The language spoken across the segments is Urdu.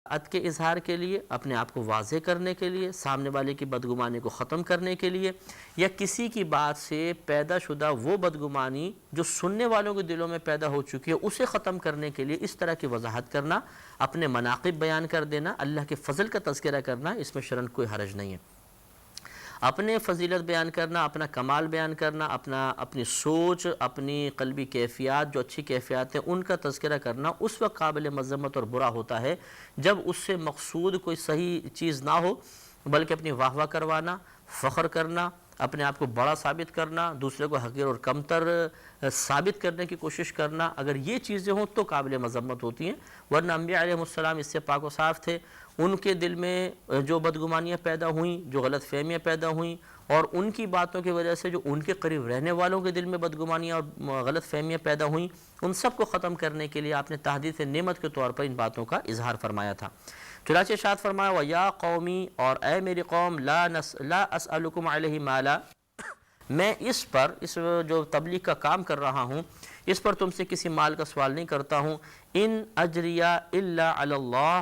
کے اظہار کے لیے، اپنے آپ کو واضح کرنے کے لیے، سامنے والے کی بدگمانی کو ختم کرنے کے لیے، یا کسی کی بات سے پیدا شدہ وہ بدگمانی جو سننے والوں کے دلوں میں پیدا ہو چکی ہے اسے ختم کرنے کے لیے اس طرح کی وضاحت کرنا، اپنے مناقب بیان کر دینا، اللہ کے فضل کا تذکرہ کرنا، اس میں شرعاً کوئی حرج نہیں ہے۔ اپنے فضیلت بیان کرنا، اپنا کمال بیان کرنا، اپنی سوچ، اپنی قلبی کیفیات جو اچھی کیفیات ہیں ان کا تذکرہ کرنا اس وقت قابل مذمت اور برا ہوتا ہے جب اس سے مقصود کوئی صحیح چیز نہ ہو، بلکہ اپنی واہ واہ کروانا، فخر کرنا، اپنے آپ کو بڑا ثابت کرنا، دوسرے کو حقیر اور کمتر ثابت کرنے کی کوشش کرنا، اگر یہ چیزیں ہوں تو قابل مذمت ہوتی ہیں، ورنہ انبیاء علیہ السلام اس سے پاک و صاف تھے۔ ان کے دل میں جو بدگمانیاں پیدا ہوئیں، جو غلط فہمیاں پیدا ہوئیں، اور ان کی باتوں کی وجہ سے جو ان کے قریب رہنے والوں کے دل میں بدگمانیاں اور غلط فہمیاں پیدا ہوئیں، ان سب کو ختم کرنے کے لیے آپ نے تحدیث نعمت کے طور پر ان باتوں کا اظہار فرمایا تھا۔ چنانچہ ارشاد فرمایا وَيَا قَوْمِي، اور اے میری قوم، لا أَسْأَلُكُمْ عَلَيْهِ مَالًا، میں اس جو تبلیغ کا کام کر رہا ہوں اس پر تم سے کسی مال کا سوال نہیں کرتا ہوں۔ ان اجریہ الا علی اللہ،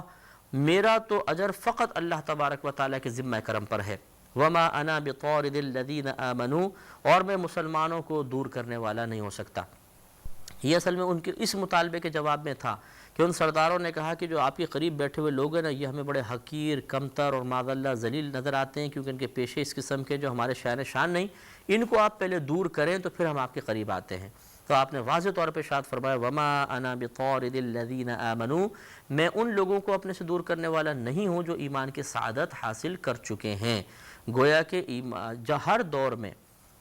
میرا تو اجر فقط اللہ تبارک و تعالیٰ کے ذمہ کرم پر ہے۔ وما انا بطارد الذین آمنوا، اور میں مسلمانوں کو دور کرنے والا نہیں ہو سکتا۔ یہ اصل میں ان کے اس مطالبے کے جواب میں تھا کہ ان سرداروں نے کہا کہ جو آپ کے قریب بیٹھے ہوئے لوگ ہیں نا، یہ ہمیں بڑے حقیر، کمتر اور معاذ اللہ ذلیل نظر آتے ہیں، کیونکہ ان کے پیشے اس قسم کے جو ہمارے شان نہیں، ان کو آپ پہلے دور کریں تو پھر ہم آپ کے قریب آتے ہیں۔ تو آپ نے واضح طور پہ ارشاد فرمایا وما انا بطارد الذین آمنوا، میں ان لوگوں کو اپنے سے دور کرنے والا نہیں ہوں جو ایمان کی سعادت حاصل کر چکے ہیں۔ گویا کہ ہر دور میں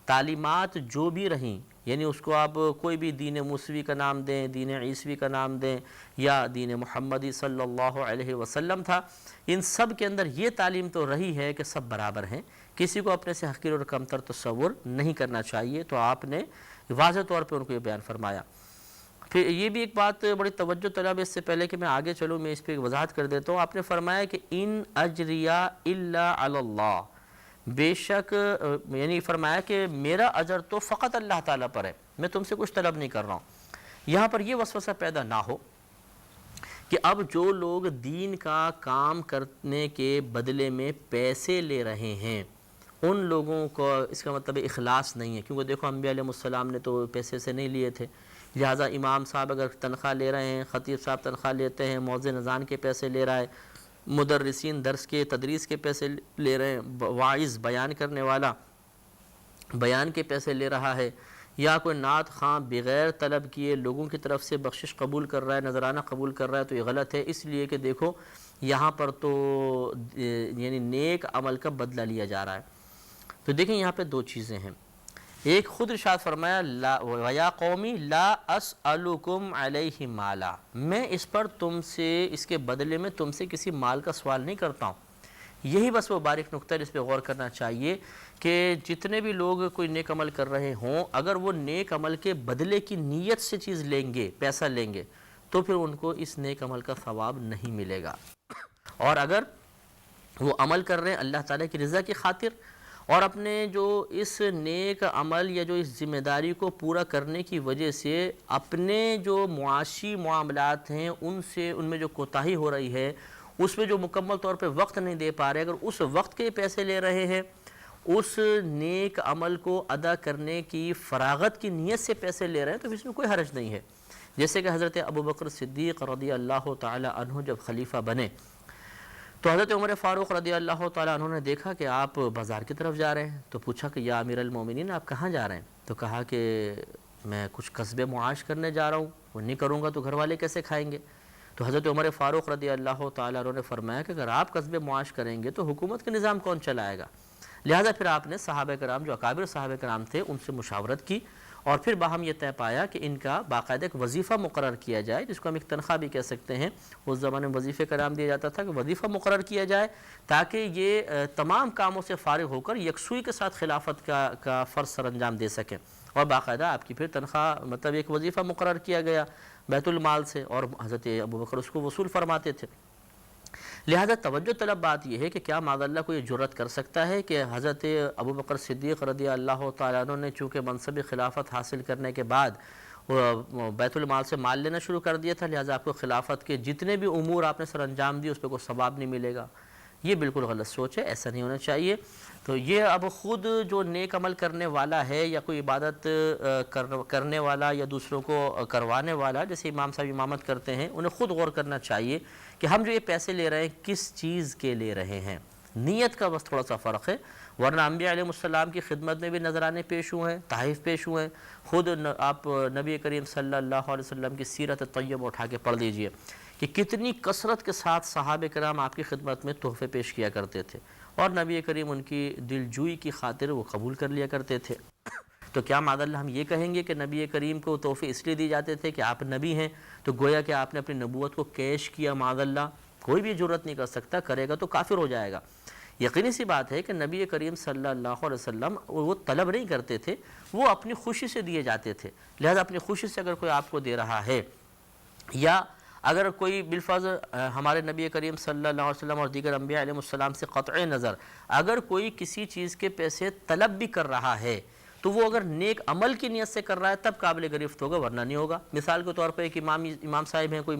تعلیمات جو بھی رہیں، یعنی اس کو آپ کوئی بھی دین موسوی کا نام دیں، دین عیسوی کا نام دیں، یا دین محمدی صلی اللہ علیہ وسلم تھا، ان سب کے اندر یہ تعلیم تو رہی ہے کہ سب برابر ہیں، کسی کو اپنے سے حقیر اور کمتر تصور نہیں کرنا چاہیے۔ تو آپ نے واضح طور پہ ان کو یہ بیان فرمایا۔ پھر یہ بھی ایک بات بڑی توجہ طلب ہے، اس سے پہلے کہ میں آگے چلوں میں اس پہ ایک وضاحت کر دیتا ہوں۔ آپ نے فرمایا کہ ان اجریہ الا علی اللہ، بے شک یعنی فرمایا کہ میرا اجر تو فقط اللہ تعالیٰ پر ہے، میں تم سے کچھ طلب نہیں کر رہا ہوں۔ یہاں پر یہ وسوسہ پیدا نہ ہو کہ اب جو لوگ دین کا کام کرنے کے بدلے میں پیسے لے رہے ہیں ان لوگوں کو اس کا مطلب اخلاص نہیں ہے، کیونکہ دیکھو انبیاء علیہ السلام نے تو پیسے سے نہیں لیے تھے، لہٰذا امام صاحب اگر تنخواہ لے رہے ہیں، خطیب صاحب تنخواہ لیتے ہیں، مؤذن اذان کے پیسے لے رہا ہے، مدرسین درس کے تدریس کے پیسے لے رہے ہیں، واعظ بیان کرنے والا بیان کے پیسے لے رہا ہے، یا کوئی نعت خواں بغیر طلب کیے لوگوں کی طرف سے بخشش قبول کر رہا ہے، نذرانہ قبول کر رہا ہے، تو یہ غلط ہے، اس لیے کہ دیکھو یہاں پر تو یعنی نیک عمل کا بدلہ لیا جا رہا ہے۔ تو دیکھیں یہاں پہ دو چیزیں ہیں، ایک خود ارشاد فرمایا وَيَا قَوْمِ لَا أَسْأَلُكُمْ عَلَيْهِ مَالًا، میں اس پر تم سے اس کے بدلے میں تم سے کسی مال کا سوال نہیں کرتا ہوں۔ یہی بس وہ باریک نقطہ ہے، اس پہ غور کرنا چاہیے کہ جتنے بھی لوگ کوئی نیک عمل کر رہے ہوں، اگر وہ نیک عمل کے بدلے کی نیت سے چیز لیں گے، پیسہ لیں گے، تو پھر ان کو اس نیک عمل کا ثواب نہیں ملے گا۔ اور اگر وہ عمل کر رہے ہیں اللہ تعالیٰ کی رضا کی خاطر، اور اپنے جو اس نیک عمل یا جو اس ذمہ داری کو پورا کرنے کی وجہ سے اپنے جو معاشی معاملات ہیں ان میں جو کوتاہی ہو رہی ہے، اس میں جو مکمل طور پہ وقت نہیں دے پا رہے، اگر اس وقت کے پیسے لے رہے ہیں، اس نیک عمل کو ادا کرنے کی فراغت کی نیت سے پیسے لے رہے ہیں، تو اس میں کوئی حرج نہیں ہے۔ جیسے کہ حضرت ابوبکر صدیق رضی اللہ تعالی عنہ جب خلیفہ بنے تو حضرت عمر فاروق رضی اللہ تعالیٰ عنہ نے دیکھا کہ آپ بازار کی طرف جا رہے ہیں، تو پوچھا کہ یا امیر المومنین آپ کہاں جا رہے ہیں؟ تو کہا کہ میں کچھ قصبے معاش کرنے جا رہا ہوں، وہ نہیں کروں گا تو گھر والے کیسے کھائیں گے؟ تو حضرت عمر فاروق رضی اللہ تعالیٰ عنہ نے فرمایا کہ اگر آپ قصبے معاش کریں گے تو حکومت کا نظام کون چلائے گا؟ لہٰذا پھر آپ نے صحابہ کرام جو اکابر صحابہ کرام تھے ان سے مشاورت کی، اور پھر باہم یہ طے پایا کہ ان کا باقاعدہ ایک وظیفہ مقرر کیا جائے، جس کو ہم ایک تنخواہ بھی کہہ سکتے ہیں، اس زمانے میں وظیفے کا نام دیا جاتا تھا، کہ وظیفہ مقرر کیا جائے تاکہ یہ تمام کاموں سے فارغ ہو کر یکسوئی کے ساتھ خلافت کا فرض سر انجام دے سکیں۔ اور باقاعدہ آپ کی پھر تنخواہ مطلب ایک وظیفہ مقرر کیا گیا بیت المال سے، اور حضرت ابوبکر اس کو وصول فرماتے تھے۔ لہذا توجہ طلب بات یہ ہے کہ کیا معاذ اللہ کو یہ جرت کر سکتا ہے کہ حضرت ابوبکر صدیق رضی اللہ تعالیٰ عنہ نے چونکہ منصب خلافت حاصل کرنے کے بعد بیت المال سے مال لینا شروع کر دیا تھا، لہٰذا آپ کو خلافت کے جتنے بھی امور آپ نے سر انجام دیے اس پہ کوئی ثواب نہیں ملے گا۔ یہ بالکل غلط سوچ ہے، ایسا نہیں ہونا چاہیے۔ تو یہ اب خود جو نیک عمل کرنے والا ہے یا کوئی عبادت کرنے والا یا دوسروں کو کروانے والا، جیسے امام صاحب امامت کرتے ہیں، انہیں خود غور کرنا چاہیے کہ ہم جو یہ پیسے لے رہے ہیں کس چیز کے لے رہے ہیں۔ نیت کا بس تھوڑا سا فرق ہے، ورنہ انبیاء علیہ السلام کی خدمت میں بھی نذرانے پیش ہوئے ہیں، تحائف پیش ہوئے ہیں۔ خود آپ نبی کریم صلی اللہ علیہ وسلم کی سیرت طیبہ اٹھا کے پڑھ لیجئے کہ کتنی کثرت کے ساتھ صحابہ کرام آپ کی خدمت میں تحفے پیش کیا کرتے تھے، اور نبی کریم ان کی دل جوئی کی خاطر وہ قبول کر لیا کرتے تھے۔ تو کیا معاذ اللہ ہم یہ کہیں گے کہ نبی کریم کو تحفے اس لیے دی جاتے تھے کہ آپ نبی ہیں تو گویا کہ آپ نے اپنی نبوت کو کیش کیا؟ معاذ اللہ کوئی بھی جرت نہیں کر سکتا، کرے گا تو کافر ہو جائے گا۔ یقینی سی بات ہے کہ نبی کریم صلی اللہ علیہ وسلم وہ طلب نہیں کرتے تھے، وہ اپنی خوشی سے دیے جاتے تھے، لہذا اپنی خوشی سے اگر کوئی آپ کو دے رہا ہے، یا اگر کوئی بالفرض ہمارے نبی کریم صلی اللہ علیہ وسلم اور دیگر انبیاء علیہ السلام سے قطع نظر اگر کوئی کسی چیز کے پیسے طلب بھی کر رہا ہے تو وہ اگر نیک عمل کی نیت سے کر رہا ہے تب قابل گرفت ہوگا، ورنہ نہیں ہوگا۔ مثال کے طور پر ایک امام صاحب ہیں، کوئی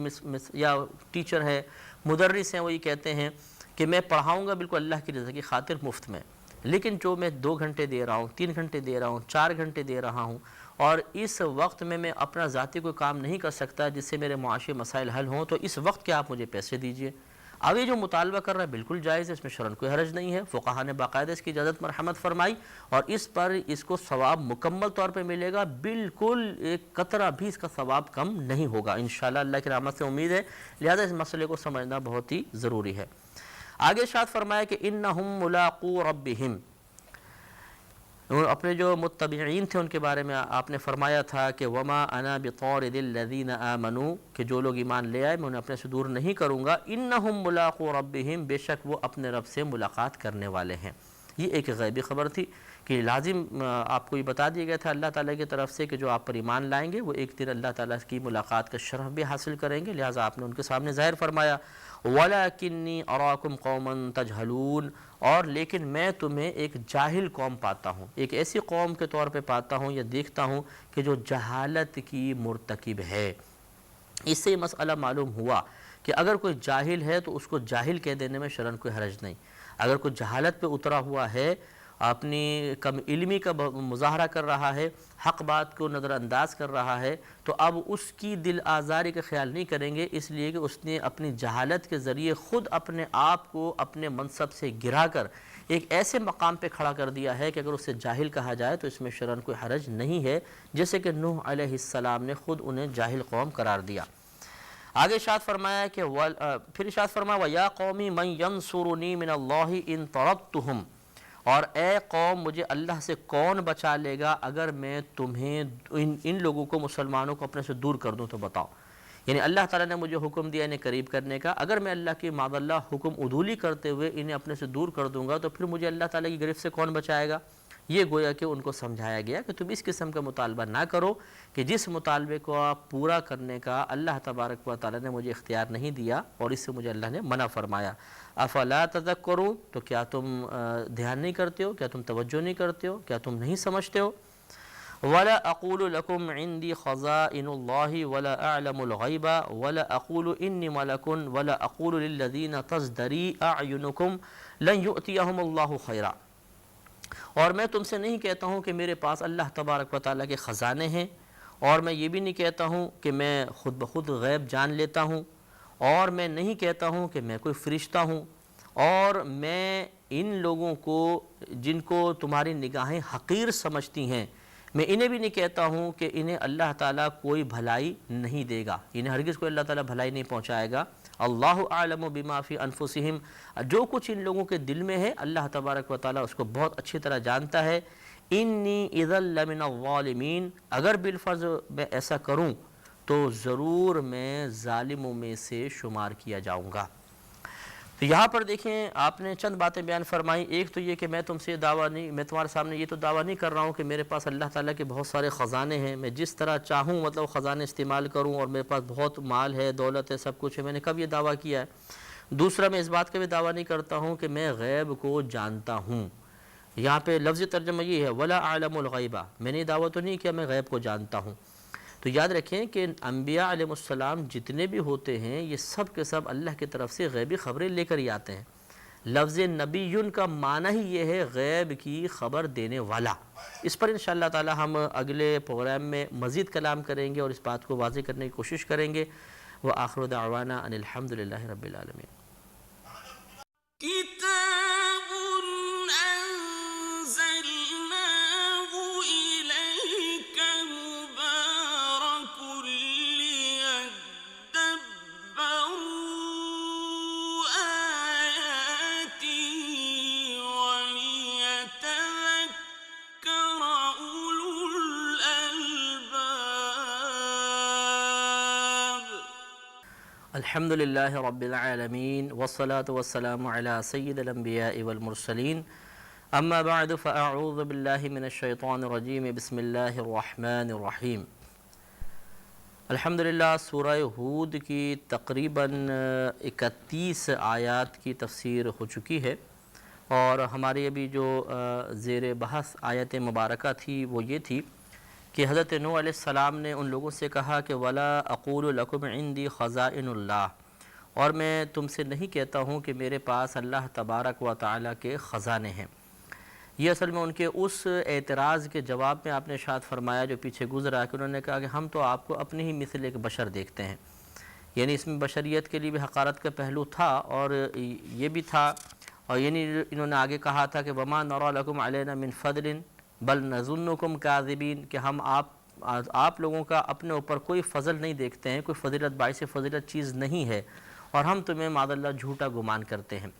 یا ٹیچر ہے، مدرس ہیں، وہ یہ کہتے ہیں کہ میں پڑھاؤں گا بالکل اللہ کی رضا کی خاطر مفت میں، لیکن جو میں 2 گھنٹے دے رہا ہوں، 3 گھنٹے دے رہا ہوں، 4 گھنٹے دے رہا ہوں، اور اس وقت میں اپنا ذاتی کوئی کام نہیں کر سکتا جس سے میرے معاشی مسائل حل ہوں، تو اس وقت کیا آپ مجھے پیسے دیجئے۔ اب یہ جو مطالبہ کر رہا ہے بالکل جائز ہے، اس میں شرعاً کوئی حرج نہیں ہے، فقہا نے باقاعدہ اس کی اجازت مرحمت فرمائی، اور اس پر اس کو ثواب مکمل طور پہ ملے گا، بالکل ایک قطرہ بھی اس کا ثواب کم نہیں ہوگا انشاءاللہ، اللہ کی رحمت سے امید ہے۔ لہذا اس مسئلے کو سمجھنا بہت ہی ضروری ہے۔ آگے ارشاد فرمایا کہ انہم ملاقو ربہم، اپنے جو متبعین تھے ان کے بارے میں آپ نے فرمایا تھا کہ وما انا بطارد الذین آمنوا، کہ جو لوگ ایمان لے آئے میں انہیں اپنے سے دور نہیں کروں گا، انہم ملاقو ربہم، بے شک وہ اپنے رب سے ملاقات کرنے والے ہیں۔ یہ ایک غیبی خبر تھی کہ لازم آپ کو یہ بتا دیا گیا تھا اللہ تعالیٰ کی طرف سے کہ جو آپ پر ایمان لائیں گے وہ ایک دن اللہ تعالیٰ کی ملاقات کا شرف بھی حاصل کریں گے، لہٰذا آپ نے ان کے سامنے ظاہر فرمایا وَلَكِنِّي أَرَاكُمْ قَوْمًا تَجْهَلُونَ، اور لیکن میں تمہیں ایک جاہل قوم پاتا ہوں، ایک ایسی قوم کے طور پہ پاتا ہوں یا دیکھتا ہوں کہ جو جہالت کی مرتکب ہے۔ اس سے یہ مسئلہ معلوم ہوا کہ اگر کوئی جاہل ہے تو اس کو جاہل کہہ دینے میں شرعاً کوئی حرج نہیں، اگر کوئی جہالت پہ اترا ہوا ہے، اپنی کم علمی کا مظاہرہ کر رہا ہے، حق بات کو نظر انداز کر رہا ہے، تو اب اس کی دل آزاری کا خیال نہیں کریں گے، اس لیے کہ اس نے اپنی جہالت کے ذریعے خود اپنے آپ کو اپنے منصب سے گرا کر ایک ایسے مقام پہ کھڑا کر دیا ہے کہ اگر اسے جاہل کہا جائے تو اس میں شرعاً کوئی حرج نہیں ہے، جیسے کہ نوح علیہ السلام نے خود انہیں جاہل قوم قرار دیا۔ آگے ارشاد فرمایا کہ پھر ارشاد فرمایا وَيَا قَوْمِ مَنْ يَنْصُرُنِي مِنَ اللَّهِ إِن طَرَدتُّهُمْ، اور اے قوم مجھے اللہ سے کون بچا لے گا اگر میں تمہیں ان لوگوں کو، مسلمانوں کو اپنے سے دور کر دوں تو بتاؤ۔ یعنی اللہ تعالیٰ نے مجھے حکم دیا انہیں قریب کرنے کا، اگر میں اللہ کی معاذ اللہ حکم عدولی کرتے ہوئے انہیں اپنے سے دور کر دوں گا تو پھر مجھے اللہ تعالیٰ کی گرفت سے کون بچائے گا؟ یہ گویا کہ ان کو سمجھایا گیا کہ تم اس قسم کا مطالبہ نہ کرو کہ جس مطالبے کو آپ پورا کرنے کا اللہ تبارک و تعالیٰ نے مجھے اختیار نہیں دیا اور اس سے مجھے اللہ نے منع فرمایا۔ افلا تذکرون، تو کیا تم دھیان نہیں کرتے ہو، کیا تم توجہ نہیں کرتے ہو، کیا تم نہیں سمجھتے ہو؟ ولا اقول لكم عندي خزائن الله ولا اعلم الغيب ولا اقول اني ملك ولا اقول للذين تزدري اعينكم لن يؤتيهم الله خيرا، اور میں تم سے نہیں کہتا ہوں کہ میرے پاس اللہ تبارک و تعالیٰ کے خزانے ہیں، اور میں یہ بھی نہیں کہتا ہوں کہ میں خود بخود غیب جان لیتا ہوں، اور میں نہیں کہتا ہوں کہ میں کوئی فرشتہ ہوں، اور میں ان لوگوں کو جن کو تمہاری نگاہیں حقیر سمجھتی ہیں میں انہیں بھی نہیں کہتا ہوں کہ انہیں اللہ تعالیٰ کوئی بھلائی نہیں دے گا، انہیں ہرگز کوئی اللہ تعالیٰ بھلائی نہیں پہنچائے گا۔ اللہ اعلم بما فی انفسہم، جو کچھ ان لوگوں کے دل میں ہے اللہ تبارک و تعالیٰ اس کو بہت اچھی طرح جانتا ہے۔ انی اذا لمن الظالمین، اگر بالفرض میں ایسا کروں تو ضرور میں ظالموں میں سے شمار کیا جاؤں گا۔ تو یہاں پر دیکھیں آپ نے چند باتیں بیان فرمائی، ایک تو یہ کہ میں تم سے دعویٰ نہیں، میں تمہارے سامنے یہ تو دعویٰ نہیں کر رہا ہوں کہ میرے پاس اللہ تعالیٰ کے بہت سارے خزانے ہیں، میں جس طرح چاہوں مطلب خزانے استعمال کروں اور میرے پاس بہت مال ہے، دولت ہے، سب کچھ ہے، میں نے کب یہ دعویٰ کیا ہے؟ دوسرا میں اس بات کا بھی دعویٰ نہیں کرتا ہوں کہ میں غیب کو جانتا ہوں، یہاں پہ لفظی ترجمہ یہ ہے ولا اعلم الغیبہ، میں نے دعویٰ تو نہیں کیا میں غیب کو جانتا ہوں۔ تو یاد رکھیں کہ انبیاء علیہ السلام جتنے بھی ہوتے ہیں یہ سب کے سب اللہ کی طرف سے غیبی خبریں لے کر ہی آتے ہیں۔ لفظ نبیٌ کا معنی ہی یہ ہے غیب کی خبر دینے والا۔ اس پر انشاءاللہ تعالی ہم اگلے پروگرام میں مزید کلام کریں گے اور اس بات کو واضح کرنے کی کوشش کریں گے۔ وآخر دعوانا ان الحمد للہ رب العالمین۔ كتاب أنزلناه إليك مبارك ليدبروا آياته وليتذكر أولو الألباب۔ الحمد للہ رب العالمین والصلاة والسلام علی سید الانبیاء والمرسلین، اما بعد فاعوذ باللہ من الشیطان الرجیم، بسم اللہ الرحمن الرحیم۔ الحمدللہ سورہ ہود کی تقریباً 31 آیات کی تفسیر ہو چکی ہے، اور ہماری ابھی جو زیر بحث آیت مبارکہ تھی وہ یہ تھی کہ حضرت نوح علیہ السلام نے ان لوگوں سے کہا کہ وَلَا أَقُولُ لَكُمْ عِنْدِي خَزَائِنُ اللَّهِ، اور میں تم سے نہیں کہتا ہوں کہ میرے پاس اللہ تبارک و تعالیٰ کے خزانے ہیں۔ یہ اصل میں ان کے اس اعتراض کے جواب میں آپ نے ارشاد فرمایا جو پیچھے گزرا کہ انہوں نے کہا کہ ہم تو آپ کو اپنے ہی مثل ایک بشر دیکھتے ہیں، یعنی اس میں بشریت کے لیے بھی حقارت کا پہلو تھا اور یہ بھی تھا، اور یعنی انہوں نے آگے کہا تھا کہ وَمَا نَرَى لَكُمْ عَلَيْنَا مِنْ فَضْلٍ بل نظنکم کاذبین، کہ ہم آپ لوگوں کا اپنے اوپر کوئی فضل نہیں دیکھتے ہیں، کوئی فضیلت باعث فضیلت چیز نہیں ہے، اور ہم تمہیں معاذ اللہ جھوٹا گمان کرتے ہیں۔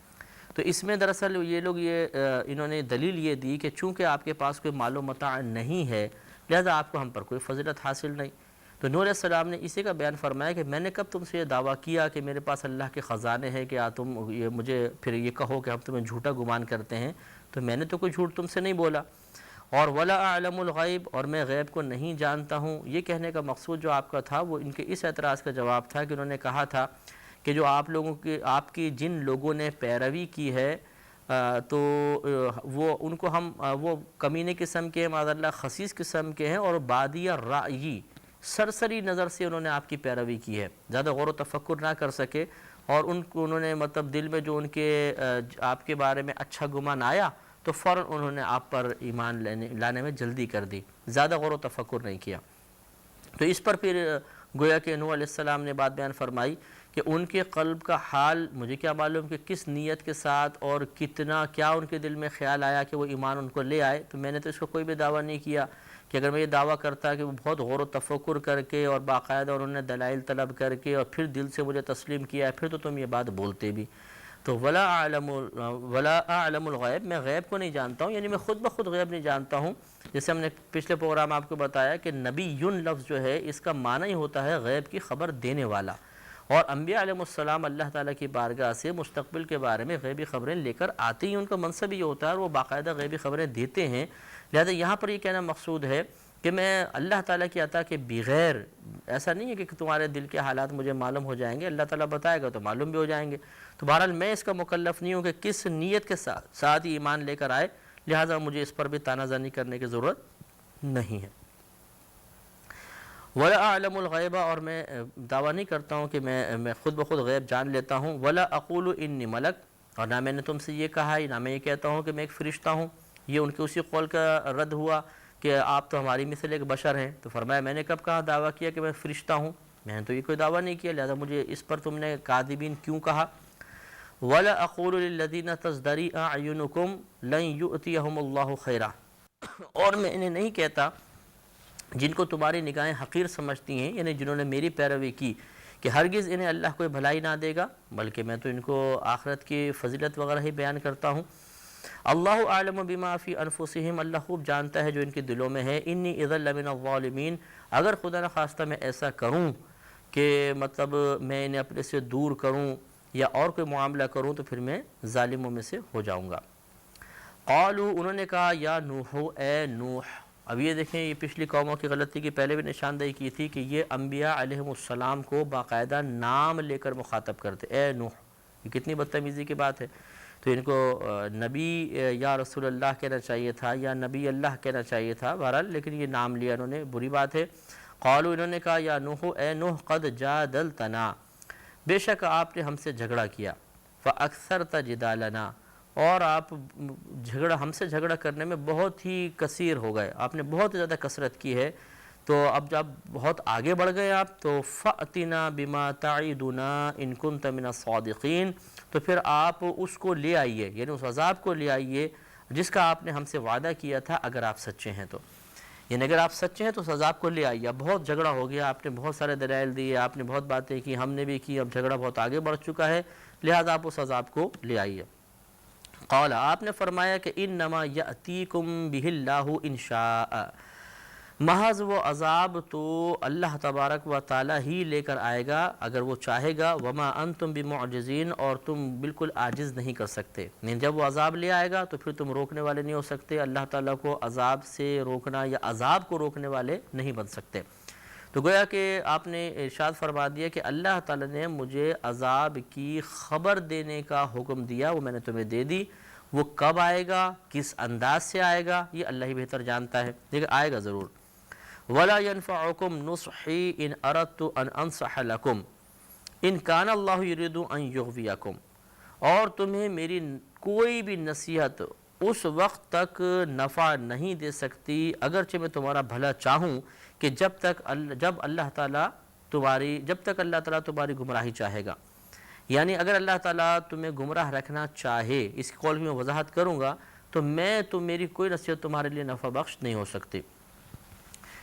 تو اس میں دراصل یہ لوگ انہوں نے دلیل یہ دی کہ چونکہ آپ کے پاس کوئی مال و متاع نہیں ہے لہذا آپ کو ہم پر کوئی فضیلت حاصل نہیں۔ تو نوح علیہ السلام نے اسی کا بیان فرمایا کہ میں نے کب تم سے یہ دعویٰ کیا کہ میرے پاس اللہ کے خزانے ہیں کہ تم مجھے پھر یہ کہو کہ ہم تمہیں جھوٹا گمان کرتے ہیں، تو میں نے تو کوئی جھوٹ تم سے نہیں بولا۔ اور ولا اعلم الغیب، اور میں غیب کو نہیں جانتا ہوں، یہ کہنے کا مقصود جو آپ کا تھا وہ ان کے اس اعتراض کا جواب تھا کہ انہوں نے کہا تھا کہ جو آپ کی جن لوگوں نے پیروی کی ہے تو وہ ان کو ہم وہ کمینے قسم کے معاذ اللہ خسیس قسم کے ہیں، اور بادیہ رائیی سرسری نظر سے انہوں نے آپ کی پیروی کی ہے، زیادہ غور و تفکر نہ کر سکے، اور انہوں نے مطلب دل میں جو ان کے آپ کے بارے میں اچھا گمان آیا تو فوراً انہوں نے آپ پر ایمان لانے میں جلدی کر دی، زیادہ غور و تفکر نہیں کیا۔ تو اس پر پھر گویا کہ نوح علیہ السلام نے بات بیان فرمائی کہ ان کے قلب کا حال مجھے کیا معلوم کہ کس نیت کے ساتھ اور کتنا کیا ان کے دل میں خیال آیا کہ وہ ایمان ان کو لے آئے، تو میں نے تو اس کو کوئی بھی دعویٰ نہیں کیا کہ اگر میں یہ دعویٰ کرتا کہ وہ بہت غور و تفکر کر کے اور باقاعدہ انہوں نے دلائل طلب کر کے اور پھر دل سے مجھے تسلیم کیا ہے، پھر تو تم یہ بات بولتے بھی۔ تو ولا اعلم الغیب، میں غیب کو نہیں جانتا ہوں، یعنی میں خود بخود غیب نہیں جانتا ہوں۔ جیسے ہم نے پچھلے پروگرام آپ کو بتایا کہ نبیٌ لفظ جو ہے اس کا معنی ہی ہوتا ہے غیب کی خبر دینے والا، اور انبیاء علیہ السلام اللہ تعالیٰ کی بارگاہ سے مستقبل کے بارے میں غیبی خبریں لے کر آتے ہی، ان کا منصب یہ ہوتا ہے اور وہ باقاعدہ غیبی خبریں دیتے ہیں۔ لہذا یہاں پر یہ کہنا مقصود ہے کہ میں اللہ تعالیٰ کی عطا کے بغیر، ایسا نہیں ہے کہ تمہارے دل کے حالات مجھے معلوم ہو جائیں گے، اللہ تعالیٰ بتائے گا تو معلوم بھی ہو جائیں گے۔ تو بہرحال میں اس کا مکلف نہیں ہوں کہ کس نیت کے ساتھ ہی ایمان لے کر آئے، لہٰذا مجھے اس پر بھی تانہ زنی کرنے کی ضرورت نہیں ہے۔ ولا اعلم الغیب، اور میں دعویٰ نہیں کرتا ہوں کہ میں خود بخود غیب جان لیتا ہوں۔ ولا اقول انی ملک، اور نہ میں نے تم سے یہ کہا ہے، نہ میں یہ کہتا ہوں کہ میں ایک فرشتہ ہوں۔ یہ ان کے اسی قول کا رد ہوا کہ آپ تو ہماری مثل ایک بشر ہیں۔ تو فرمایا میں نے کب کہا دعویٰ کیا کہ میں فرشتہ ہوں؟ میں نے تو یہ کوئی دعویٰ نہیں کیا، لہذا مجھے اس پر تم نے کاذبین کیوں کہا؟ ولا اقول للذین تزدری اعینکم لن یؤتیہم اللہ خیرا، اور میں انہیں نہیں کہتا جن کو تمہاری نگاہیں حقیر سمجھتی ہیں، یعنی جنہوں نے میری پیروی کی، کہ ہرگز انہیں اللہ کوئی بھلائی نہ دے گا، بلکہ میں تو ان کو آخرت کی فضیلت وغیرہ ہی بیان کرتا ہوں۔ اللہ اعلم بما فی انفسہم، اللہ خوب جانتا ہے جو ان کے دلوں میں ہے۔ انی اذا لمن الظالمین، اگر خدا نخواستہ میں ایسا کروں کہ مطلب میں انہیں اپنے سے دور کروں یا اور کوئی معاملہ کروں تو پھر میں ظالموں میں سے ہو جاؤں گا۔ قالوا، انہوں نے کہا یا نوح، اے نوح۔ اب یہ دیکھیں یہ پچھلی قوموں کی غلطی کی پہلے بھی نشاندہی کی تھی کہ یہ انبیاء علیہ السلام کو باقاعدہ نام لے کر مخاطب کرتے، اے نوح۔ یہ کتنی بدتمیزی کی بات ہے۔ تو ان کو نبی یا رسول اللہ کہنا چاہیے تھا یا نبی اللہ کہنا چاہیے تھا، بہرحال لیکن یہ نام لیا انہوں نے، بری بات ہے۔ قالوا انہوں نے کہا یا نوح اے نوح قد جادلتنا بے شک آپ نے ہم سے جھگڑا کیا، فاکثرت جدالنا اور آپ ہم سے جھگڑا کرنے میں بہت ہی کثیر ہو گئے، آپ نے بہت زیادہ کثرت کی ہے، تو اب جب بہت آگے بڑھ گئے آپ تو فأتنا بما تعیدنا ان کنت من الصادقین، تو پھر آپ اس کو لے آئیے، یعنی اس عذاب کو لے آئیے جس کا آپ نے ہم سے وعدہ کیا تھا اگر آپ سچے ہیں تو، یعنی اگر آپ سچے ہیں تو اس عذاب کو لے آئیے۔ اب بہت جھگڑا ہو گیا، آپ نے بہت سارے دلائل دیے، آپ نے بہت باتیں کی، ہم نے بھی کی، اب جھگڑا بہت آگے بڑھ چکا ہے، لہذا آپ اس عذاب کو لے آئیے۔ قال آپ نے فرمایا کہ انما یأتیکم بہ اللہ ان شاء، محض وہ عذاب تو اللہ تبارک و تعالی ہی لے کر آئے گا اگر وہ چاہے گا، وما انتم بمعجزین اور تم بالکل عاجز نہیں کر سکتے، نہیں جب وہ عذاب لے آئے گا تو پھر تم روکنے والے نہیں ہو سکتے، اللہ تعالیٰ کو عذاب سے روکنا یا عذاب کو روکنے والے نہیں بن سکتے۔ تو گویا کہ آپ نے ارشاد فرما دیا کہ اللہ تعالیٰ نے مجھے عذاب کی خبر دینے کا حکم دیا، وہ میں نے تمہیں دے دی، وہ کب آئے گا، کس انداز سے آئے گا یہ اللہ ہی بہتر جانتا ہے، لیکن آئے گا ضرور۔ وَلَا يَنْفَعُكُمْ نُصْحِي إِنْ أَرَدْتُ أَنْ أَنْصَحَ لَكُمْ إِنْ كَانَ اللَّهُ يُرِيدُ أَنْ يُغْوِيَكُمْ، اور تمہیں میری کوئی بھی نصیحت اس وقت تک نفع نہیں دے سکتی اگرچہ میں تمہارا بھلا چاہوں کہ جب اللہ تعالیٰ تمہاری گمراہی چاہے گا، یعنی اگر اللہ تعالیٰ تمہیں گمراہ رکھنا چاہے، اس قول میں وضاحت کروں گا، تو میری کوئی نصیحت تمہارے لیے نفع بخش نہیں ہو سکتی۔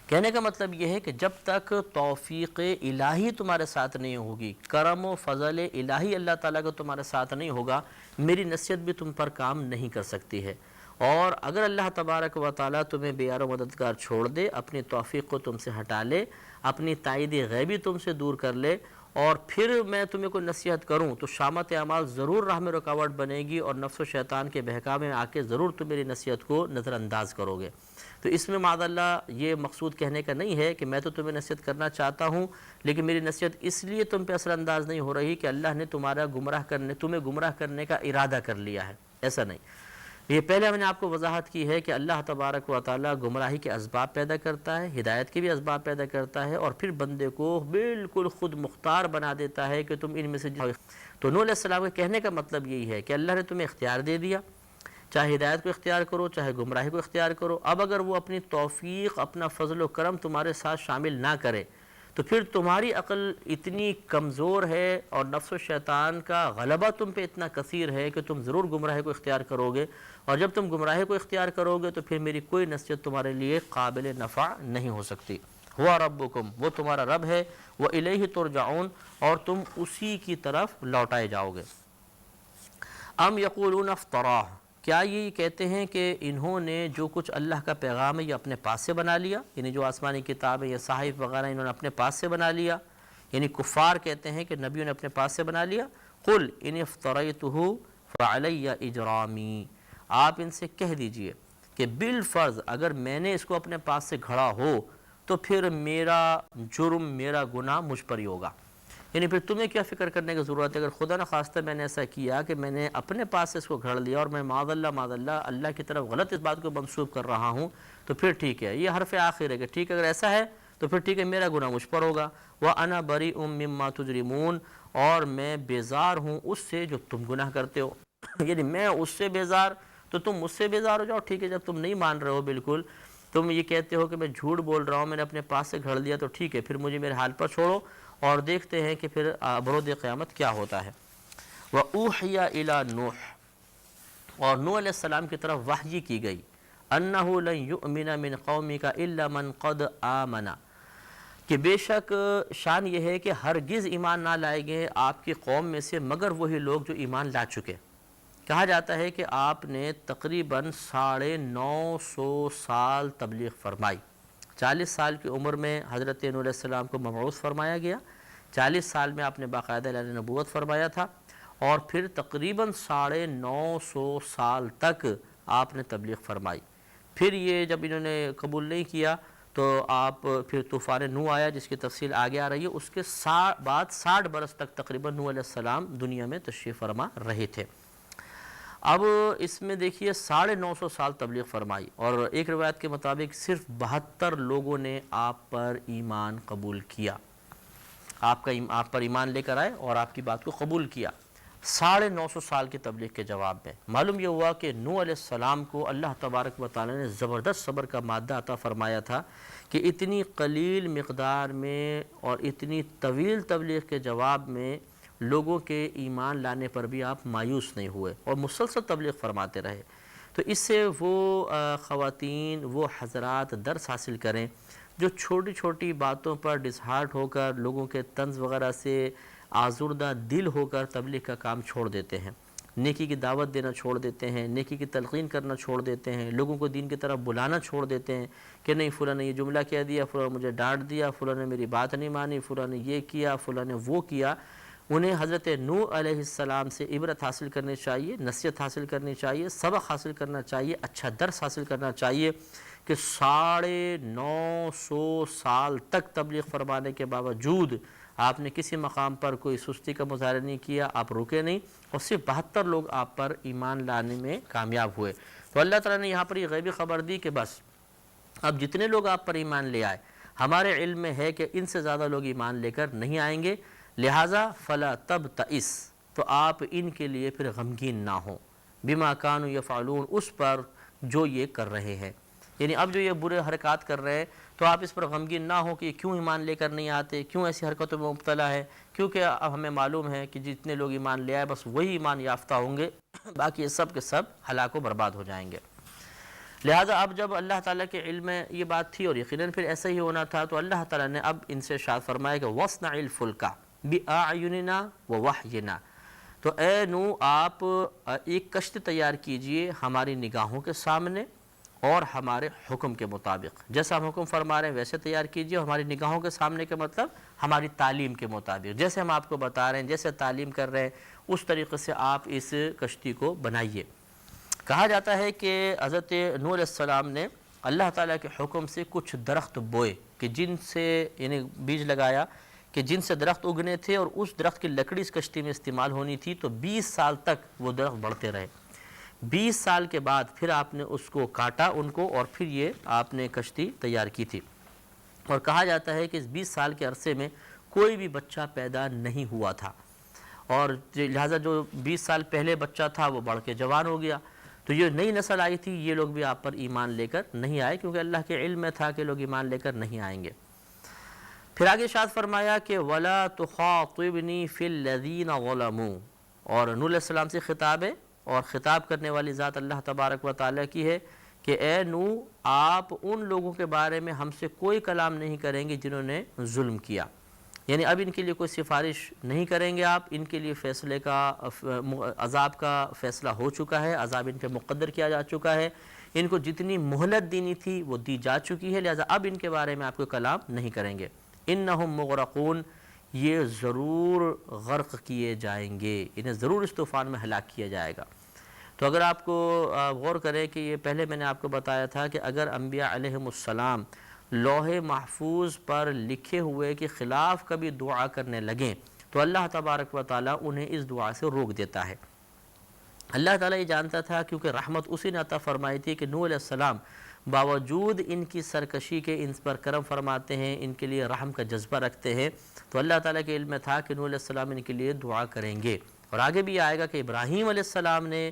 کہنے کا مطلب یہ ہے کہ جب تک توفیق الہی تمہارے ساتھ نہیں ہوگی، کرم و فضل الہی اللہ تعالیٰ کا تمہارے ساتھ نہیں ہوگا، میری نصیحت بھی تم پر کام نہیں کر سکتی ہے۔ اور اگر اللہ تبارک و تعالیٰ تمہیں بے یار و مددگار چھوڑ دے، اپنی توفیق کو تم سے ہٹا لے، اپنی تائید غیبی تم سے دور کر لے، اور پھر میں تمہیں کوئی نصیحت کروں تو شامت اعمال ضرور راہ میں رکاوٹ بنے گی، اور نفس و شیطان کے بہکاوے میں آ کے ضرور تم میری نصیحت کو نظر انداز کرو گے۔ تو اس میں معاذ اللہ یہ مقصود کہنے کا نہیں ہے کہ میں تو تمہیں نصیحت کرنا چاہتا ہوں لیکن میری نصیحت اس لیے تم پہ اثر انداز نہیں ہو رہی کہ اللہ نے تمہیں گمراہ کرنے کا ارادہ کر لیا ہے، ایسا نہیں۔ یہ پہلے میں نے آپ کو وضاحت کی ہے کہ اللہ تبارک و تعالیٰ گمراہی کے اسباب پیدا کرتا ہے، ہدایت کے بھی اسباب پیدا کرتا ہے، اور پھر بندے کو بالکل خود مختار بنا دیتا ہے کہ تم ان میں سے تو نوح علیہ السلام کے کہنے کا مطلب یہی ہے کہ اللہ نے تمہیں اختیار دے دیا، چاہے ہدایت کو اختیار کرو چاہے گمراہی کو اختیار کرو۔ اب اگر وہ اپنی توفیق، اپنا فضل و کرم تمہارے ساتھ شامل نہ کرے تو پھر تمہاری عقل اتنی کمزور ہے اور نفس و شیطان کا غلبہ تم پہ اتنا کثیر ہے کہ تم ضرور گمراہی کو اختیار کرو گے، اور جب تم گمراہی کو اختیار کرو گے تو پھر میری کوئی نصیحت تمہارے لیے قابل نفع نہیں ہو سکتی۔ ہوا ربکم، وہ تمہارا رب ہے، وَإِلَيْهِ تُرْجَعُونَ، اور تم اسی کی طرف لوٹائے جاؤ گے۔ ام یقولون افطراہ، کیا یہ کہتے ہیں کہ انہوں نے جو کچھ اللہ کا پیغام ہے یہ اپنے پاس سے بنا لیا، یعنی جو آسمانی کتابیں یا صحائف وغیرہ انہوں نے اپنے پاس سے بنا لیا، یعنی کفار کہتے ہیں کہ نبیوں نے اپنے پاس سے بنا لیا۔ قل ان افتریتہ فعلی اجرامی، آپ ان سے کہہ دیجئے کہ بالفرض اگر میں نے اس کو اپنے پاس سے گھڑا ہو تو پھر میرا جرم، میرا گناہ مجھ پر ہی ہوگا، یعنی پھر تمہیں کیا فکر کرنے کی ضرورت ہے؟ اگر خدا نخواستہ میں نے ایسا کیا کہ میں نے اپنے پاس سے اس کو گھڑ لیا اور میں معاذ اللہ اللہ کی طرف غلط اس بات کو منسوب کر رہا ہوں تو پھر ٹھیک ہے، یہ حرف آخر ہے کہ ٹھیک ہے اگر ایسا ہے تو پھر ٹھیک ہے میرا گناہ مجھ پر ہوگا۔ وَأَنَا بَرِيءٌ مِّمَّا تُجْرِمُونَ، اور میں بیزار ہوں اس سے جو تم گناہ کرتے ہو، یعنی میں اس سے بیزار تو تم مجھ سے بیزار ہو جاؤ۔ ٹھیک ہے، جب تم نہیں مان رہے ہو، بالکل تم یہ کہتے ہو کہ میں جھوٹ بول رہا ہوں، میں نے اپنے پاس سے گھڑ لیا، تو ٹھیک ہے پھر مجھے میرے حال پر چھوڑو اور دیکھتے ہیں کہ پھر برود قیامت کیا ہوتا ہے۔ وَأُوحِيَ إِلَى نُوحٍ، اور نوح علیہ السلام کی طرف وحی کی گئی، أَنَّهُ لَن يُؤْمِنَ مِنْ قَوْمِكَ إِلَّا مَنْ قَدْ آمَنَ، کہ بے شک شان یہ ہے کہ ہرگز ایمان نہ لائیں گے آپ کی قوم میں سے مگر وہی لوگ جو ایمان لا چکے۔ کہا جاتا ہے کہ آپ نے تقریباً 950 سال تبلیغ فرمائی۔ 40 سال کی عمر میں حضرت نوح علیہ السلام کو مبعوث فرمایا گیا، 40 سال میں آپ نے باقاعدہ اعلان نبوت فرمایا تھا، اور پھر تقریباً 950 سال تک آپ نے تبلیغ فرمائی۔ پھر یہ جب انہوں نے قبول نہیں کیا تو آپ پھر طوفان نوح آیا جس کی تفصیل آگے آ رہی ہے، اس کے بعد 60 برس تک تقریباً نوح علیہ السلام دنیا میں تشریف فرما رہے تھے۔ اب اس میں دیکھیے 950 سال تبلیغ فرمائی، اور ایک روایت کے مطابق صرف 72 لوگوں نے آپ پر ایمان قبول کیا، آپ پر ایمان لے کر آئے اور آپ کی بات کو قبول کیا 950 سال کی تبلیغ کے جواب میں۔ معلوم یہ ہوا کہ نوح علیہ السلام کو اللہ تبارک و تعالی نے زبردست صبر کا مادہ عطا فرمایا تھا کہ اتنی قلیل مقدار میں اور اتنی طویل تبلیغ کے جواب میں لوگوں کے ایمان لانے پر بھی آپ مایوس نہیں ہوئے اور مسلسل تبلیغ فرماتے رہے۔ تو اس سے وہ خواتین، وہ حضرات درس حاصل کریں جو چھوٹی چھوٹی باتوں پر ڈسہارٹ ہو کر، لوگوں کے طنز وغیرہ سے آزردہ دل ہو کر تبلیغ کا کام چھوڑ دیتے ہیں، نیکی کی دعوت دینا چھوڑ دیتے ہیں، نیکی کی تلقین کرنا چھوڑ دیتے ہیں، لوگوں کو دین کی طرف بلانا چھوڑ دیتے ہیں کہ نہیں فلاں نے یہ جملہ کہہ دیا، فلاں مجھے ڈانٹ دیا، فلاں نے میری بات نہیں مانی، فلاں نے یہ کیا، فلاں نے وہ کیا۔ انہیں حضرت نوح علیہ السلام سے عبرت حاصل کرنی چاہیے، نصیحت حاصل کرنی چاہیے، سبق حاصل کرنا چاہیے، اچھا درس حاصل کرنا چاہیے کہ 950 سال تک تبلیغ فرمانے کے باوجود آپ نے کسی مقام پر کوئی سستی کا مظاہرہ نہیں کیا، آپ رکے نہیں، اور صرف 72 لوگ آپ پر ایمان لانے میں کامیاب ہوئے۔ تو اللہ تعالیٰ نے یہاں پر یہ غیبی خبر دی کہ بس اب جتنے لوگ آپ پر ایمان لے آئے، ہمارے علم میں ہے کہ ان سے زیادہ لوگ ایمان لے کر نہیں آئیں گے، لہٰذا فلا تبتئس، تو آپ ان کے لیے پھر غمگین نہ ہوں، بما کانوا یفعلون، اس پر جو یہ کر رہے ہیں، یعنی اب جو یہ برے حرکات کر رہے ہیں تو آپ اس پر غمگین نہ ہو کہ یہ کیوں ایمان لے کر نہیں آتے، کیوں ایسی حرکتوں میں مبتلا ہے، کیونکہ اب ہمیں معلوم ہے کہ جتنے لوگ ایمان لے آئے بس وہی ایمان یافتہ ہوں گے، باقی یہ سب کے سب ہلاک و برباد ہو جائیں گے۔ لہٰذا اب جب اللہ تعالیٰ کے علم میں یہ بات تھی اور یقیناً پھر ایسا ہی ہونا تھا، تو اللہ تعالیٰ نے اب ان سے ارشاد فرمایا کہ وَاصْنَعِ الْفُلْكَ بِأَعْيُنِنَا وَوَحْيِنَا، تو اے نوح آپ ایک کشتی تیار کیجئے ہماری نگاہوں کے سامنے اور ہمارے حکم کے مطابق، جیسا ہم حکم فرما رہے ہیں ویسے تیار کیجئے، ہماری نگاہوں کے سامنے کے مطلب ہماری تعلیم کے مطابق، جیسے ہم آپ کو بتا رہے ہیں، جیسے تعلیم کر رہے ہیں اس طریقے سے آپ اس کشتی کو بنائیے۔ کہا جاتا ہے کہ حضرت نوح علیہ السلام نے اللہ تعالیٰ کے حکم سے کچھ درخت بوئے کہ جن سے یعنی بیج لگایا کہ جن سے درخت اگنے تھے، اور اس درخت کی لکڑی اس کشتی میں استعمال ہونی تھی، تو 20 سال تک وہ درخت بڑھتے رہے۔ 20 سال کے بعد پھر آپ نے اس کو کاٹا ان کو، اور پھر یہ آپ نے کشتی تیار کی تھی، اور کہا جاتا ہے کہ اس 20 سال کے عرصے میں کوئی بھی بچہ پیدا نہیں ہوا تھا، اور لہٰذا جو 20 سال پہلے بچہ تھا وہ بڑھ کے جوان ہو گیا، تو یہ نئی نسل آئی تھی، یہ لوگ بھی آپ پر ایمان لے کر نہیں آئے، کیونکہ اللہ کے علم میں تھا کہ لوگ ایمان لے کر نہیں آئیں گے۔ پھر آگے ارشاد فرمایا کہ وَلَا تُخَاطِبْنِي فِي الَّذِينَ ظَلَمُوا، اور نوح علیہ السلام سے خطاب ہے، اور خطاب کرنے والی ذات اللہ تبارک و تعالیٰ کی ہے کہ اے نوح آپ ان لوگوں کے بارے میں ہم سے کوئی کلام نہیں کریں گے جنہوں نے ظلم کیا، یعنی اب ان کے لیے کوئی سفارش نہیں کریں گے آپ، ان کے لیے فیصلے کا عذاب کا فیصلہ ہو چکا ہے، عذاب ان پہ مقدر کیا جا چکا ہے، ان کو جتنی مہلت دینی تھی وہ دی جا چکی ہے، لہذا اب ان کے بارے میں آپ کوئی کلام نہیں کریں گے۔ انہم مغرقون، یہ ضرور غرق کیے جائیں گے، انہیں ضرور اس طوفان میں ہلاک کیا جائے گا۔ تو اگر آپ کو غور کریں کہ یہ پہلے میں نے آپ کو بتایا تھا کہ اگر انبیاء علیہم السلام لوح محفوظ پر لکھے ہوئے کے خلاف کبھی دعا کرنے لگیں تو اللہ تبارک و تعالیٰ انہیں اس دعا سے روک دیتا ہے۔ اللہ تعالیٰ یہ جانتا تھا کیونکہ رحمت اسی نے عطا فرمائی تھی کہ نوح علیہ السلام باوجود ان کی سرکشی کے ان پر کرم فرماتے ہیں، ان کے لیے رحم کا جذبہ رکھتے ہیں، تو اللہ تعالیٰ کے علم میں تھا کہ نوح علیہ السلام ان کے لیے دعا کریں گے، اور آگے بھی آئے گا کہ ابراہیم علیہ السلام نے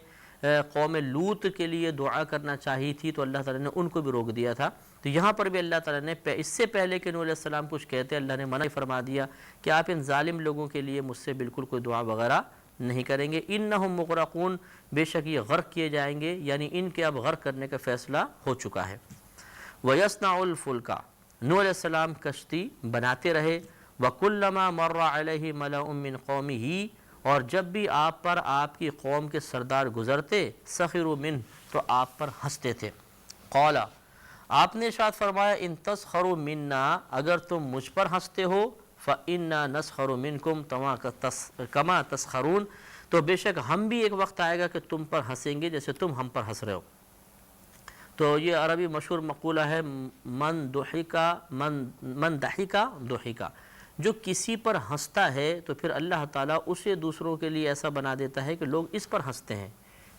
قوم لوط کے لیے دعا کرنا چاہی تھی تو اللہ تعالیٰ نے ان کو بھی روک دیا تھا۔ تو یہاں پر بھی اللہ تعالیٰ نے اس سے پہلے کہ نوح علیہ السلام کچھ کہتے اللہ نے منع فرما دیا کہ آپ ان ظالم لوگوں کے لیے مجھ سے بالکل کوئی دعا وغیرہ نہیں کریں گے، انہم مغرقون، بے شک یہ غرق کیے جائیں گے، یعنی ان کے اب غرق کرنے کا فیصلہ ہو چکا ہے۔ وَيَصْنَعُ الْفُلْكَ، نوح علیہ السلام کشتی بناتے رہے، وَكُلَّمَا مَرَّ عَلَيْهِ مَلَأٌ مِّن قَوْمِهِ، اور جب بھی آپ پر آپ کی قوم کے سردار گزرتے، سخروا منہ، تو آپ پر ہنستے تھے۔ قال، آپ نے ارشاد فرمایا ان تسخروا منا، اگر تم مجھ پر ہنستے ہو، فإنا نسخر منکم کما تسخرون، تو بے شک ہم بھی ایک وقت آئے گا کہ تم پر ہنسیں گے جیسے تم ہم پر ہنس رہے ہو۔ تو یہ عربی مشہور مقولہ ہے من ضحک ضحک، جو کسی پر ہنستا ہے تو پھر اللہ تعالیٰ اسے دوسروں کے لیے ایسا بنا دیتا ہے کہ لوگ اس پر ہنستے ہیں،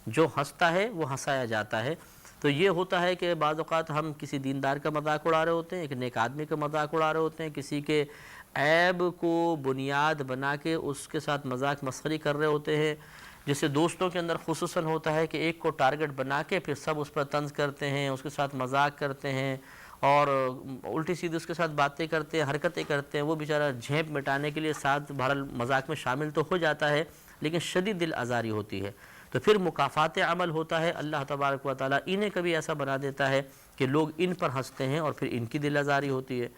جو ہنستا ہے وہ ہنسایا جاتا ہے۔ تو یہ ہوتا ہے کہ بعض اوقات ہم کسی دیندار کا مذاق اڑا رہے ہوتے ہیں، ایک نیک آدمی کا مذاق اڑا رہے ہوتے ہیں، کسی کے عیب کو بنیاد بنا کے اس کے ساتھ مذاق مسخری کر رہے ہوتے ہیں، جیسے دوستوں کے اندر خصوصاً ہوتا ہے کہ ایک کو ٹارگٹ بنا کے پھر سب اس پر طنز کرتے ہیں، اس کے ساتھ مذاق کرتے ہیں اور الٹی سیدھی اس کے ساتھ باتیں کرتے ہیں، حرکتیں کرتے ہیں۔ وہ بیچارہ جھیپ مٹانے کے لیے ساتھ بہرحال مذاق میں شامل تو ہو جاتا ہے، لیکن شدید دل آزاری ہوتی ہے۔ تو پھر مکافات عمل ہوتا ہے، اللہ تبارک و تعالیٰ انہیں کبھی ایسا بنا دیتا ہے کہ لوگ ان پر ہنستے ہیں اور پھر ان کی دل آزاری ہوتی ہے۔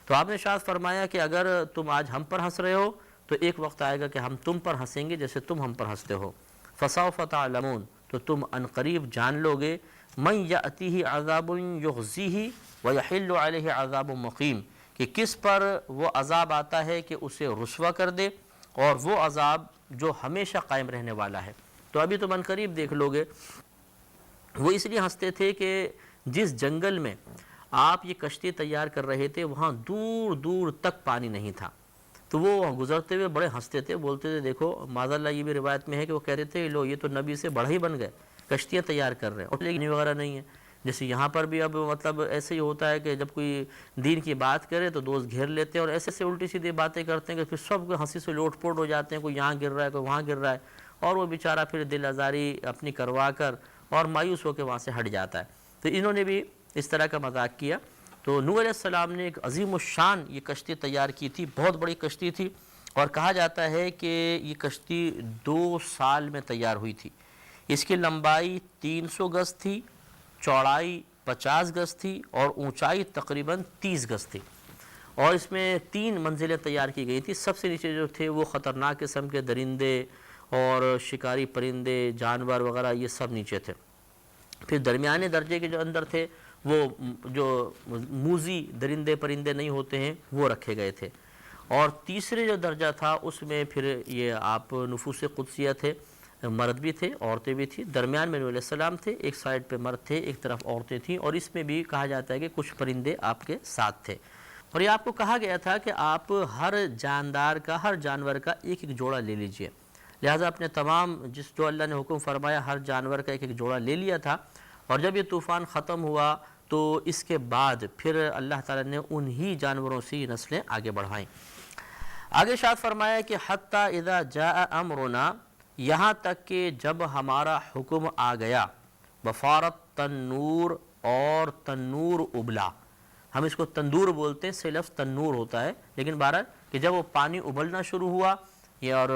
تو آپ نے ارشاد فرمایا کہ اگر تم آج ہم پر ہنس رہے ہو تو ایک وقت آئے گا کہ ہم تم پر ہنسیں گے جیسے تم ہم پر ہنستے ہو۔ فسوف تعلمون، تو تم عنقریب جان لو گے، من یأتیہ عذاب یخزیہ ویحل علیہ عذاب مقیم، کہ کس پر وہ عذاب آتا ہے کہ اسے رسوا کر دے، اور وہ عذاب جو ہمیشہ قائم رہنے والا ہے۔ تو ابھی تم عنقریب دیکھ لو گے۔ وہ اس لیے ہنستے تھے کہ جس جنگل میں آپ یہ کشتی تیار کر رہے تھے وہاں دور دور تک پانی نہیں تھا، تو وہ گزرتے ہوئے بڑے ہنستے تھے، بولتے تھے دیکھو، معاذ اللہ یہ بھی روایت میں ہے کہ وہ کہتے تھے لو یہ تو نبی سے بڑا ہی بن گئے، کشتیاں تیار کر رہے ہیں اور لیکن وغیرہ نہیں ہے۔ جیسے یہاں پر بھی اب مطلب ایسے ہی ہوتا ہے کہ جب کوئی دین کی بات کرے تو دوست گھیر لیتے ہیں اور ایسے الٹی سیدھی باتیں کرتے ہیں کہ پھر سب کو ہنسی سے لوٹ پوٹ ہو جاتے ہیں، کوئی یہاں گر رہا ہے کوئی وہاں گر رہا ہے، اور وہ بیچارہ پھر دل آزاری اپنی کروا کر اور مایوس ہو کے وہاں سے ہٹ جاتا ہے۔ تو انہوں نے بھی اس طرح کا مذاق کیا۔ تو نوح علیہ السلام نے ایک عظیم الشان یہ کشتی تیار کی تھی، بہت بڑی کشتی تھی، اور کہا جاتا ہے کہ یہ کشتی 2 سال میں تیار ہوئی تھی۔ اس کی لمبائی 300 گز تھی، چوڑائی 50 گز تھی اور اونچائی تقریباً 30 گز تھی، اور اس میں 3 منزلیں تیار کی گئی تھی۔ سب سے نیچے جو تھے وہ خطرناک قسم کے درندے اور شکاری پرندے جانور وغیرہ یہ سب نیچے تھے۔ پھر درمیانے درجے کے جو اندر تھے وہ جو موذی درندے پرندے نہیں ہوتے ہیں وہ رکھے گئے تھے، اور تیسرے جو درجہ تھا اس میں پھر یہ آپ نفوس قدسیہ تھے، مرد بھی تھے عورتیں بھی تھیں۔ درمیان میں نبی علیہ السلام تھے، ایک سائڈ پہ مرد تھے ایک طرف عورتیں تھیں، اور اس میں بھی کہا جاتا ہے کہ کچھ پرندے آپ کے ساتھ تھے۔ اور یہ آپ کو کہا گیا تھا کہ آپ ہر جاندار کا ہر جانور کا ایک ایک جوڑا لے لیجئے، لہٰذا اپنے تمام جو اللہ نے حکم فرمایا ہر جانور کا ایک ایک جوڑا لے لیا تھا۔ اور جب یہ طوفان ختم ہوا تو اس کے بعد پھر اللہ تعالیٰ نے انہی جانوروں سے یہ نسلیں آگے بڑھائیں۔ آگے ارشاد فرمایا کہ حتی اذا جاء امرنا، یہاں تک کہ جب ہمارا حکم آ گیا، بفارت تنور، اور تنور ابلا، ہم اس کو تندور بولتے ہیں، سے لفظ تنور ہوتا ہے، لیکن بہرحال کہ جب وہ پانی ابلنا شروع ہوا یہ اور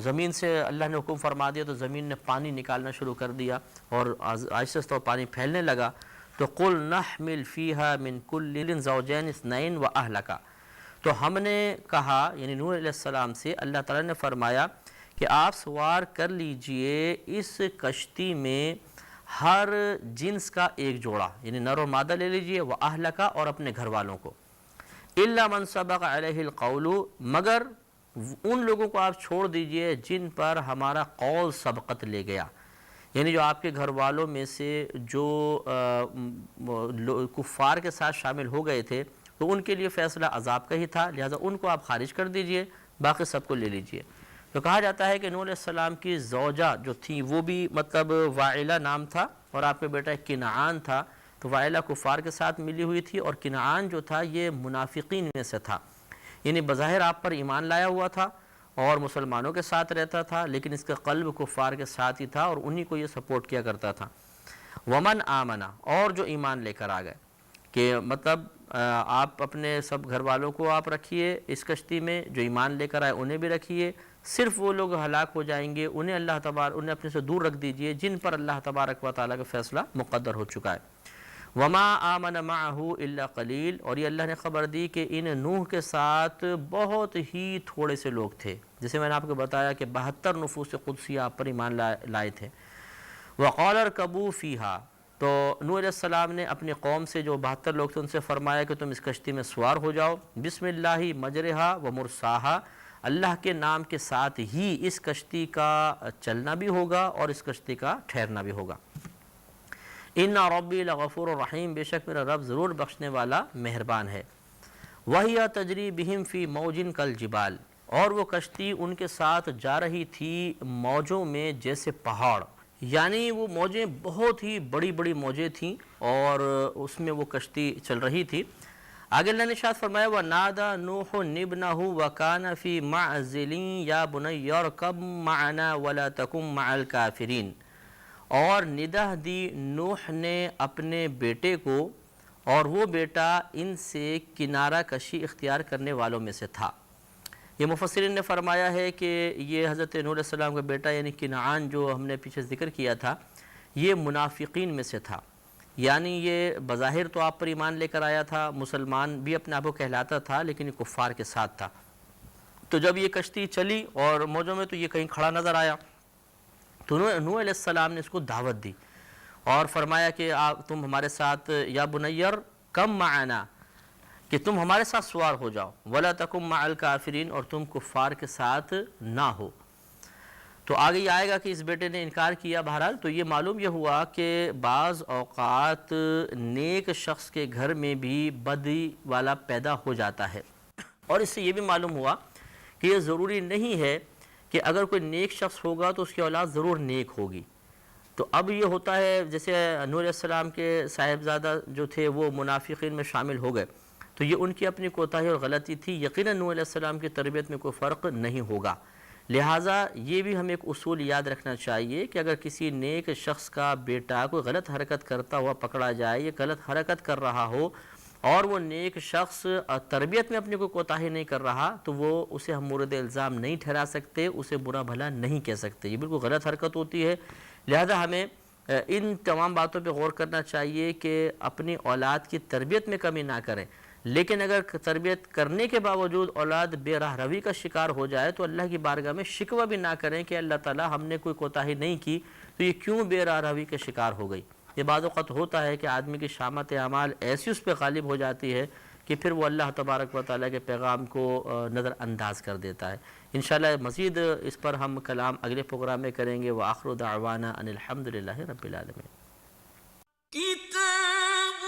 زمین سے اللہ نے حکم فرما دیا تو زمین نے پانی نکالنا شروع کر دیا اور آہستہ آہستہ پانی پھیلنے لگا، تو قل نحمل فیہا من کل زوجین اثنین واہلک، تو ہم نے کہا یعنی نوح علیہ السلام سے اللہ تعالیٰ نے فرمایا کہ آپ سوار کر لیجئے اس کشتی میں ہر جنس کا ایک جوڑا، یعنی نر و مادہ لے لیجئے، واہلک، اور اپنے گھر والوں کو، الا من سبق علیہ القول، مگر ان لوگوں کو آپ چھوڑ دیجئے جن پر ہمارا قول سبقت لے گیا، یعنی جو آپ کے گھر والوں میں سے جو کفار کے ساتھ شامل ہو گئے تھے تو ان کے لیے فیصلہ عذاب کا ہی تھا، لہذا ان کو آپ خارج کر دیجئے، باقی سب کو لے لیجئے۔ تو کہا جاتا ہے کہ نوح علیہ السلام کی زوجہ جو تھی وہ بھی مطلب وائلہ نام تھا، اور آپ کے بیٹا کنعان تھا، تو وائلہ کفار کے ساتھ ملی ہوئی تھی، اور کنعان جو تھا یہ منافقین میں سے تھا، یعنی بظاہر آپ پر ایمان لایا ہوا تھا اور مسلمانوں کے ساتھ رہتا تھا، لیکن اس کا قلب کفار کے ساتھ ہی تھا اور انہی کو یہ سپورٹ کیا کرتا تھا۔ ومن آمنا، اور جو ایمان لے کر آ گئے، کہ مطلب آپ اپنے سب گھر والوں کو آپ رکھیے اس کشتی میں، جو ایمان لے کر آئے انہیں بھی رکھیے، صرف وہ لوگ ہلاک ہو جائیں گے انہیں انہیں اپنے سے دور رکھ دیجئے جن پر اللہ تبارک و تعالیٰ کا فیصلہ مقدر ہو چکا ہے۔ وما آمن معه الا قلیل، اور یہ اللہ نے خبر دی کہ ان نوح کے ساتھ بہت ہی تھوڑے سے لوگ تھے، جیسے میں نے آپ کو بتایا کہ 72 نفوس قدسیہ آپ پر ایمان لائے تھے۔ وقال اركبوا فيها، تو نوح علیہ السلام نے اپنی قوم سے جو 72 لوگ تھے ان سے فرمایا کہ تم اس کشتی میں سوار ہو جاؤ، بسم اللہ مجرہا و مرساہا، اللہ کے نام کے ساتھ ہی اس کشتی کا چلنا بھی ہوگا اور اس کشتی کا ٹھہرنا بھی ہوگا۔ ان ربی لغفور الرحیم، بے شک میرا رب ضرور بخشنے والا مہربان ہے۔ وَهِيَ تَجْرِي بِهِمْ فِي مَوْجٍ كَالْجِبَالِ، اور وہ کشتی ان کے ساتھ جا رہی تھی موجوں میں جیسے پہاڑ، یعنی وہ موجیں بہت ہی بڑی بڑی موجیں تھیں اور اس میں وہ کشتی چل رہی تھی۔ آگے اللہ نے ارشاد فرمایا وَنَادَى نُوحٌ ابْنَهُ وَكَانَ فِي مَعْزِلٍ يَا بُنَيَّ ارْكَبْ مَعَنَا وَلَا تَكُنْ مَعَ الْكَافِرِينَ، اور ندا دی نوح نے اپنے بیٹے کو، اور وہ بیٹا ان سے کنارہ کشی اختیار کرنے والوں میں سے تھا۔ یہ مفسرین نے فرمایا ہے کہ یہ حضرت نوح علیہ السلام کا بیٹا یعنی کنعان جو ہم نے پیچھے ذکر کیا تھا، یہ منافقین میں سے تھا۔ یعنی یہ بظاہر تو آپ پر ایمان لے کر آیا تھا، مسلمان بھی اپنے آپ کو کہلاتا تھا، لیکن یہ کفار کے ساتھ تھا۔ تو جب یہ کشتی چلی اور موجوں میں تو یہ کہیں کھڑا نظر آیا، تو نوح علیہ السلام نے اس کو دعوت دی اور فرمایا کہ تم ہمارے ساتھ یا بنیر کم معنا، کہ تم ہمارے ساتھ سوار ہو جاؤ، ولا تکم مع الکافرین، اور تم کفار کے ساتھ نہ ہو۔ تو آگے یہ آئے گا کہ اس بیٹے نے انکار کیا۔ بہرحال تو یہ معلوم یہ ہوا کہ بعض اوقات نیک شخص کے گھر میں بھی بدی والا پیدا ہو جاتا ہے، اور اس سے یہ بھی معلوم ہوا کہ یہ ضروری نہیں ہے کہ اگر کوئی نیک شخص ہوگا تو اس کی اولاد ضرور نیک ہوگی۔ تو اب یہ ہوتا ہے جیسے نوح علیہ السلام کے صاحبزادہ جو تھے وہ منافقین میں شامل ہو گئے، تو یہ ان کی اپنی کوتاہی اور غلطی تھی۔ یقیناً نوح علیہ السلام کی تربیت میں کوئی فرق نہیں ہوگا۔ لہٰذا یہ بھی ہمیں ایک اصول یاد رکھنا چاہیے کہ اگر کسی نیک شخص کا بیٹا کوئی غلط حرکت کرتا ہوا پکڑا جائے، یا غلط حرکت کر رہا ہو، اور وہ نیک شخص تربیت میں اپنی کوئی کوتاہی نہیں کر رہا، تو وہ اسے ہم مورد الزام نہیں ٹھہرا سکتے، اسے برا بھلا نہیں کہہ سکتے، یہ بالکل غلط حرکت ہوتی ہے۔ لہذا ہمیں ان تمام باتوں پہ غور کرنا چاہیے کہ اپنی اولاد کی تربیت میں کمی نہ کریں، لیکن اگر تربیت کرنے کے باوجود اولاد بے راہ روی کا شکار ہو جائے تو اللہ کی بارگاہ میں شکوہ بھی نہ کریں کہ اللہ تعالیٰ ہم نے کوئی کوتاہی نہیں کی تو یہ کیوں بے راہ روی کا شکار ہو گئی۔ یہ بعض اوقات ہوتا ہے کہ آدمی کی شامت اعمال ایسی اس پہ غالب ہو جاتی ہے کہ پھر وہ اللہ تبارک و تعالیٰ کے پیغام کو نظر انداز کر دیتا ہے۔ انشاءاللہ مزید اس پر ہم کلام اگلے پروگرام میں کریں گے۔ وآخر دعوانا ان الحمدللہ رب العالمین۔ كتاب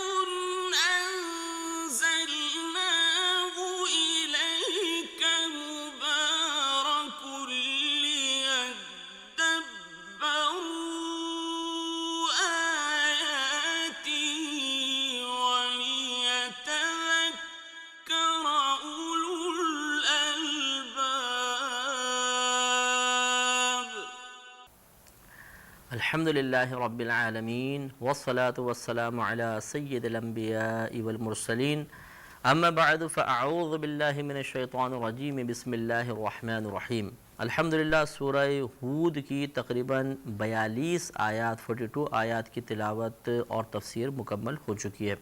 أنزلناه إليك مبارك ليدبروا آياته وليتذكر أولو الألباب۔ الحمدللہ رب العالمین والصلاة والسلام علی سید الانبیاء والمرسلین، اما بعد فاعوذ باللہ من الشیطان الرجیم، بسم اللہ الرحمن الرحیم۔ الحمدللہ سورہ ہود کی تقریباً 42 آیات 42 آیات کی تلاوت اور تفسیر مکمل ہو چکی ہے۔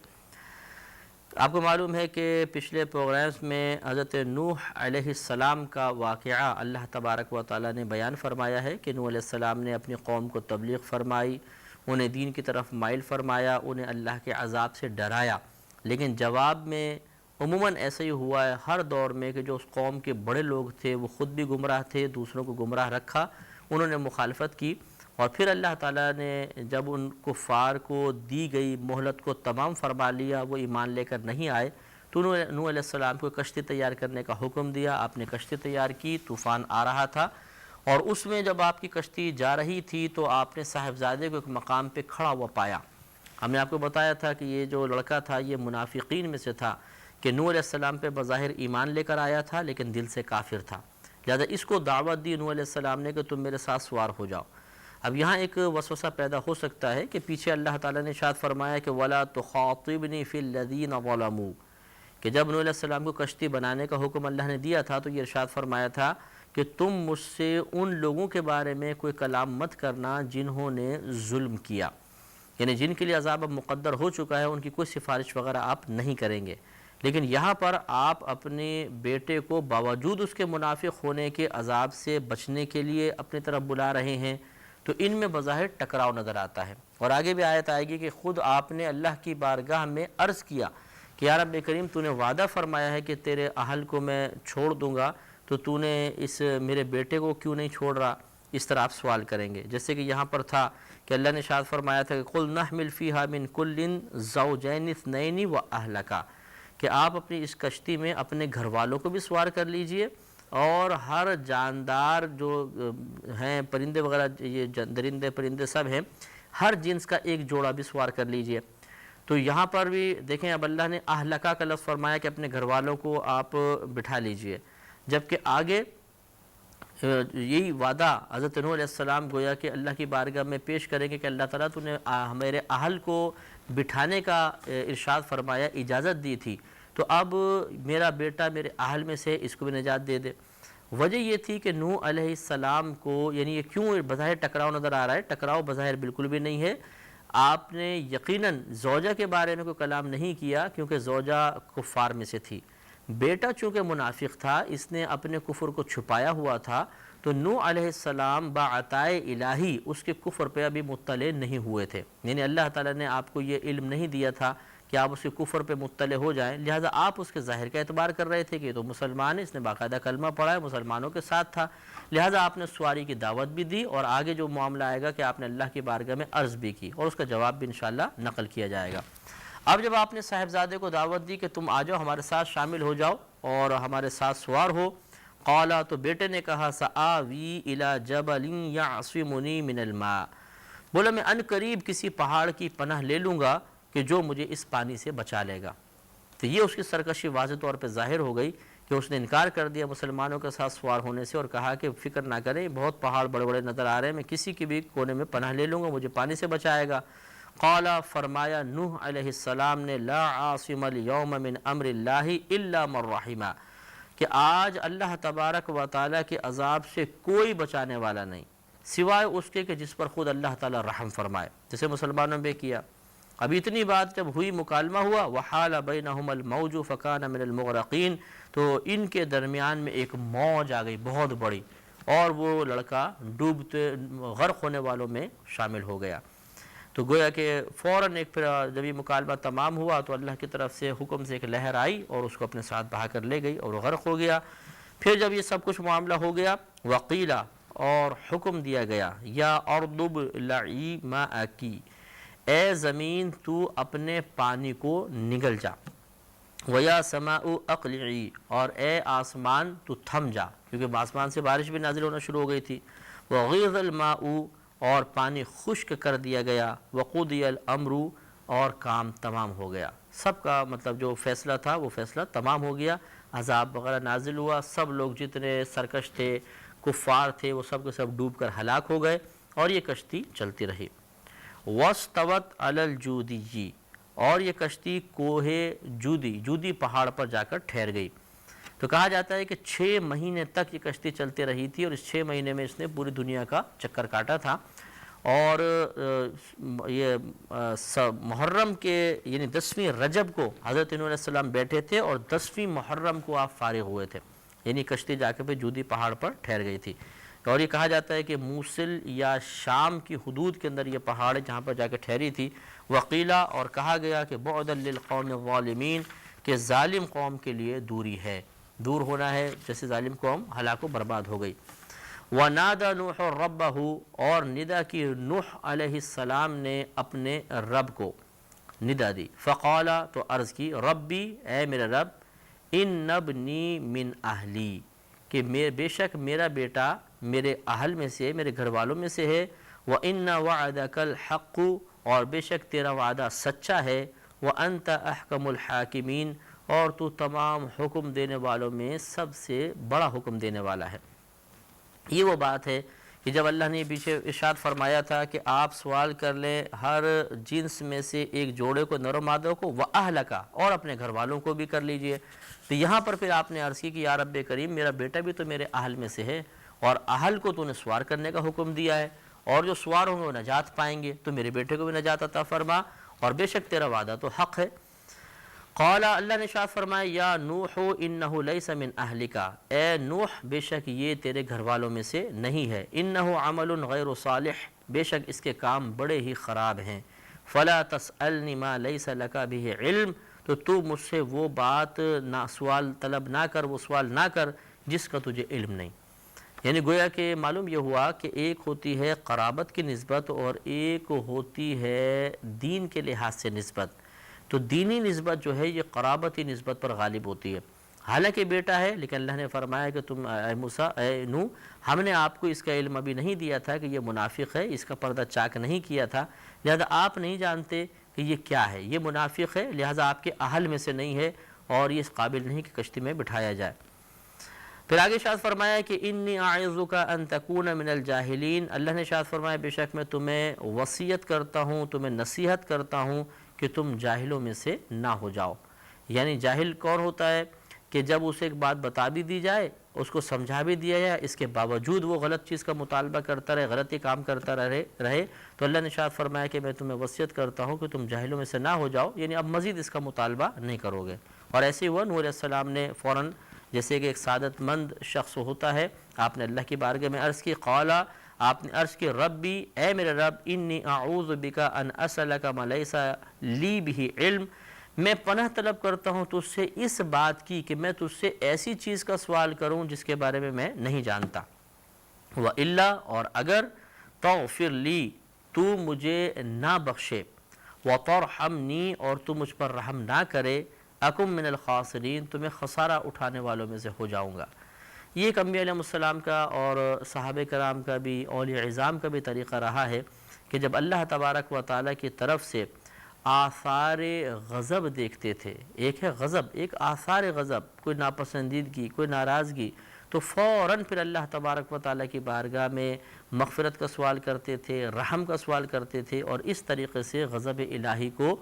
آپ کو معلوم ہے کہ پچھلے پروگرامز میں حضرت نوح علیہ السلام کا واقعہ اللہ تبارک و تعالیٰ نے بیان فرمایا ہے کہ نوح علیہ السلام نے اپنی قوم کو تبلیغ فرمائی، انہیں دین کی طرف مائل فرمایا، انہیں اللہ کے عذاب سے ڈرایا، لیکن جواب میں عموماً ایسا ہی ہوا ہے ہر دور میں کہ جو اس قوم کے بڑے لوگ تھے وہ خود بھی گمراہ تھے، دوسروں کو گمراہ رکھا، انہوں نے مخالفت کی، اور پھر اللہ تعالیٰ نے جب ان کفار کو دی گئی مہلت کو تمام فرما لیا، وہ ایمان لے کر نہیں آئے، تو نوح علیہ السلام کو کشتی تیار کرنے کا حکم دیا۔ آپ نے کشتی تیار کی، طوفان آ رہا تھا، اور اس میں جب آپ کی کشتی جا رہی تھی تو آپ نے صاحبزادے کو ایک مقام پہ کھڑا ہوا پایا۔ ہم نے آپ کو بتایا تھا کہ یہ جو لڑکا تھا یہ منافقین میں سے تھا، کہ نوح علیہ السلام پہ بظاہر ایمان لے کر آیا تھا لیکن دل سے کافر تھا، لہذا اس کو دعوت دی نوح علیہ السلام نے کہ تم میرے ساتھ سوار ہو جاؤ۔ اب یہاں ایک وسوسہ پیدا ہو سکتا ہے کہ پیچھے اللہ تعالیٰ نے ارشاد فرمایا کہ وَلَا تُخَاطِبْنِي فِي الَّذِينَ ظَلَمُوا، کہ جب نوح علیہ السلام کو کشتی بنانے کا حکم اللہ نے دیا تھا تو یہ ارشاد فرمایا تھا کہ تم مجھ سے ان لوگوں کے بارے میں کوئی کلام مت کرنا جنہوں نے ظلم کیا، یعنی جن کے لیے عذاب اب مقدر ہو چکا ہے، ان کی کوئی سفارش وغیرہ آپ نہیں کریں گے۔ لیکن یہاں پر آپ اپنے بیٹے کو باوجود اس کے منافق ہونے کے عذاب سے بچنے کے لیے اپنی طرف بلا رہے ہیں، تو ان میں بظاہر ٹکراؤ نظر آتا ہے۔ اور آگے بھی آیت آئے گی کہ خود آپ نے اللہ کی بارگاہ میں عرض کیا کہ یا رب کریم تو نے وعدہ فرمایا ہے کہ تیرے اہل کو میں چھوڑ دوں گا، تو تو نے اس میرے بیٹے کو کیوں نہیں چھوڑ رہا؟ اس طرح آپ سوال کریں گے، جیسے کہ یہاں پر تھا کہ اللہ نے ارشاد فرمایا تھا کہ قُلْ نَحْمِلْ فِيهَا مِنْ كُلٍّ زَوْجَيْنِ اثْنَيْنِ وَأَهْلَكَ، کہ آپ اپنی اس کشتی میں اپنے گھر والوں کو بھی سوار کر لیجئے اور ہر جاندار جو ہیں پرندے وغیرہ، یہ درندے پرندے سب ہیں، ہر جنس کا ایک جوڑا بھی سوار کر لیجئے۔ تو یہاں پر بھی دیکھیں اب اللہ نے اہلکا کا لفظ فرمایا کہ اپنے گھر والوں کو آپ بٹھا لیجئے، جبکہ آگے یہی وعدہ حضرت نوح علیہ السلام گویا کہ اللہ کی بارگاہ میں پیش کریں گے کہ اللہ تعالیٰ تو نے میرے اہل کو بٹھانے کا ارشاد فرمایا، اجازت دی تھی، تو اب میرا بیٹا میرے اہل میں سے، اس کو بھی نجات دے دے۔ وجہ یہ تھی کہ نوح علیہ السلام کو، یعنی یہ کیوں بظاہر ٹکراؤ نظر آ رہا ہے؟ ٹکراؤ بظاہر بالکل بھی نہیں ہے۔ آپ نے یقیناً زوجہ کے بارے میں کوئی کلام نہیں کیا کیونکہ زوجہ کفار میں سے تھی، بیٹا چونکہ منافق تھا، اس نے اپنے کفر کو چھپایا ہوا تھا، تو نوح علیہ السلام بعطائے الہی اس کے کفر پہ ابھی مطلع نہیں ہوئے تھے، یعنی اللہ تعالیٰ نے آپ کو یہ علم نہیں دیا تھا کہ آپ اس کے کفر پہ مطلع ہو جائیں، لہٰذا آپ اس کے ظاہر کا اعتبار کر رہے تھے کہ یہ تو مسلمان ہے، اس نے باقاعدہ کلمہ پڑھا ہے، مسلمانوں کے ساتھ تھا، لہٰذا آپ نے سواری کی دعوت بھی دی، اور آگے جو معاملہ آئے گا کہ آپ نے اللہ کی بارگاہ میں عرض بھی کی، اور اس کا جواب بھی انشاءاللہ نقل کیا جائے گا۔ اب جب آپ نے صاحبزادے کو دعوت دی کہ تم آ جاؤ، ہمارے ساتھ شامل ہو جاؤ اور ہمارے ساتھ سوار ہو، قالا، تو بیٹے نے کہا، سآوی الی جبل یعصمنی من الماء، بولا میں ان قریب کسی پہاڑ کی پناہ لے لوں گا کہ جو مجھے اس پانی سے بچا لے گا۔ تو یہ اس کی سرکشی واضح طور پہ ظاہر ہو گئی کہ اس نے انکار کر دیا مسلمانوں کے ساتھ سوار ہونے سے، اور کہا کہ فکر نہ کریں، بہت پہاڑ بڑے بڑے نظر آ رہے ہیں، میں کسی کی بھی کونے میں پناہ لے لوں گا، مجھے پانی سے بچائے گا۔ قالا، فرمایا نوح علیہ السلام نے، لا عاصم اليوم من امر اللہ الا من رحم، کہ آج اللہ تبارک و تعالیٰ کے عذاب سے کوئی بچانے والا نہیں سوائے اس کے کہ جس پر خود اللہ تعالیٰ رحم فرمائے، جسے مسلمانوں نے کیا۔ اب اتنی بات جب ہوئی، مکالمہ ہوا، وحال بینہم الموج فکان من المغرقین، تو ان کے درمیان میں ایک موج آ گئی بہت بڑی، اور وہ لڑکا ڈوبتے غرق ہونے والوں میں شامل ہو گیا۔ تو گویا کہ فوراً ایک پھر جب یہ مکالمہ تمام ہوا تو اللہ کی طرف سے حکم سے ایک لہر آئی اور اس کو اپنے ساتھ بہا کر لے گئی اور وہ غرق ہو گیا۔ پھر جب یہ سب کچھ معاملہ ہو گیا، وقیلا، اور حکم دیا گیا، یا ارض ابلعی ماءکی، اے زمین تو اپنے پانی کو نگل جا، وَيَا سَمَاءُ أَقْلِعِي، اور اے آسمان تو تھم جا، کیونکہ آسمان سے بارش بھی نازل ہونا شروع ہو گئی تھی، وَغِيضَ الْمَاءُ، اور پانی خشک کر دیا گیا، وَقُضِيَ الْأَمْرُ، اور کام تمام ہو گیا، سب کا مطلب جو فیصلہ تھا وہ فیصلہ تمام ہو گیا، عذاب وغیرہ نازل ہوا، سب لوگ جتنے سرکش تھے، کفار تھے، وہ سب کے سب ڈوب کر ہلاک ہو گئے، اور یہ کشتی چلتی رہی۔ وَاسْتَوَتْ عَلَى الْجُودِيِّ، اور یہ کشتی کوہ جودی پہاڑ پر جا کر ٹھہر گئی۔ تو کہا جاتا ہے کہ 6 مہینے تک یہ کشتی چلتی رہی تھی، اور اس 6 مہینے میں اس نے پوری دنیا کا چکر کاٹا تھا، اور یہ محرم کے یعنی 10ویں رجب کو حضرت نوح علیہ السلام بیٹھے تھے، اور 10ویں محرم کو آپ فارغ ہوئے تھے، یعنی کشتی جا کے پہ جودی پہاڑ پر ٹھہر گئی تھی۔ اور یہ کہا جاتا ہے کہ موصل یا شام کی حدود کے اندر یہ پہاڑ ہے جہاں پر جا کے ٹھہری تھی۔ وقیلا، اور کہا گیا کہ بعدا للقوم الظالمین، کہ ظالم قوم کے لیے دوری ہے، دور ہونا ہے، جیسے ظالم قوم ہلاک و برباد ہو گئی۔ وَنَادَى نُوحٌ رَبَّهُ، اور ندا کی نوح علیہ السلام نے اپنے رب کو ندا دی، فقالا، تو عرض کی، ربی، اے میرا رب، ان ابنی من اہلی، کہ بے شک میرا بیٹا میرے اہل میں سے، میرے گھر والوں میں سے ہے، وَإِنَّ وَعْدَكَ الْحَقُّ، اور بے شک تیرا وعدہ سچا ہے، وَأَنْتَ أَحْكَمُ الْحَاكِمِينَ، اور تو تمام حکم دینے والوں میں سب سے بڑا حکم دینے والا ہے۔ یہ وہ بات ہے کہ جب اللہ نے پیچھے ارشاد فرمایا تھا کہ آپ سوال کر لیں ہر جنس میں سے ایک جوڑے کو، نر و مادہ کو، وَأَهْلَكَ، اور اپنے گھر والوں کو بھی کر لیجئے، تو یہاں پر پھر آپ نے عرض کی کہ یا رب کریم، میرا بیٹا بھی تو میرے اہل میں سے ہے، اور اہل کو تو نے سوار کرنے کا حکم دیا ہے، اور جو سوار ہوں گے وہ نجات پائیں گے، تو میرے بیٹے کو بھی نجات عطا فرما، اور بے شک تیرا وعدہ تو حق ہے۔ قال، اللہ نے ارشاد فرمایا، یا نوح انہ لیس من اہلک، اے نوح بے شک یہ تیرے گھر والوں میں سے نہیں ہے، انہ عمل غیر صالح، بے شک اس کے کام بڑے ہی خراب ہیں، فلا تسألنی ما لیس لک بہ علم، تو مجھ سے وہ بات نہ سوال طلب نہ کر، وہ سوال نہ کر جس کا تجھے علم نہیں۔ یعنی گویا کہ معلوم یہ ہوا کہ ایک ہوتی ہے قرابت کی نسبت، اور ایک ہوتی ہے دین کے لحاظ سے نسبت، تو دینی نسبت جو ہے یہ قرابتی نسبت پر غالب ہوتی ہے، حالانکہ بیٹا ہے، لیکن اللہ نے فرمایا کہ تم اے موسیٰ، اے نوح، ہم نے آپ کو اس کا علم ابھی نہیں دیا تھا کہ یہ منافق ہے، اس کا پردہ چاک نہیں کیا تھا، لہذا آپ نہیں جانتے کہ یہ کیا ہے، یہ منافق ہے، لہذا آپ کے اہل میں سے نہیں ہے اور یہ اس قابل نہیں کہ کشتی میں بٹھایا جائے۔ پھر آگے ارشاد فرمایا کہ انی اعظک ان تکون من الجاہلین، اللہ نے ارشاد فرمایا بے شک میں تمہیں وصیت کرتا ہوں، تمہیں نصیحت کرتا ہوں کہ تم جاہلوں میں سے نہ ہو جاؤ۔ یعنی جاہل کون ہوتا ہے کہ جب اسے ایک بات بتا بھی دی جائے، اس کو سمجھا بھی دیا جائے، اس کے باوجود وہ غلط چیز کا مطالبہ کرتا رہے، غلطی کام کرتا رہے تو اللہ نے ارشاد فرمایا کہ میں تمہیں وصیت کرتا ہوں کہ تم جاہلوں میں سے نہ ہو جاؤ، یعنی اب مزید اس کا مطالبہ نہیں کرو گے۔ اور ایسے ہوا، نوح علیہ السلام نے فوراً، جیسے کہ ایک سعادت مند شخص ہوتا ہے، آپ نے اللہ کی بارگاہ میں عرض کی، قالا، آپ نے عرض کی، ربی، اے میرے رب، انی اعوذ بک ان اسألک ما لیس لی بہ علم، میں پناہ طلب کرتا ہوں تجھ سے اس بات کی کہ میں تجھ سے ایسی چیز کا سوال کروں جس کے بارے میں نہیں جانتا، وَإِلَّا، اور اگر، تغفر لی، تو مجھے نہ بخشے، وَتَرْحَمْنِی، اور تو مجھ پر رحم نہ کرے، اکم من الخاسرین، تو میں خسارہ اٹھانے والوں میں سے ہو جاؤں گا۔ یہ ایک انبیاء علیہ السلام کا اور صحابہ کرام کا بھی، اولیاء عظام کا بھی طریقہ رہا ہے کہ جب اللہ تبارک و تعالیٰ کی طرف سے آثار غضب دیکھتے تھے، ایک ہے غضب، ایک آثار غضب، کوئی ناپسندیدگی، کوئی ناراضگی، تو فوراً پھر اللہ تبارک و تعالیٰ کی بارگاہ میں مغفرت کا سوال کرتے تھے، رحم کا سوال کرتے تھے، اور اس طریقے سے غضب الہی کو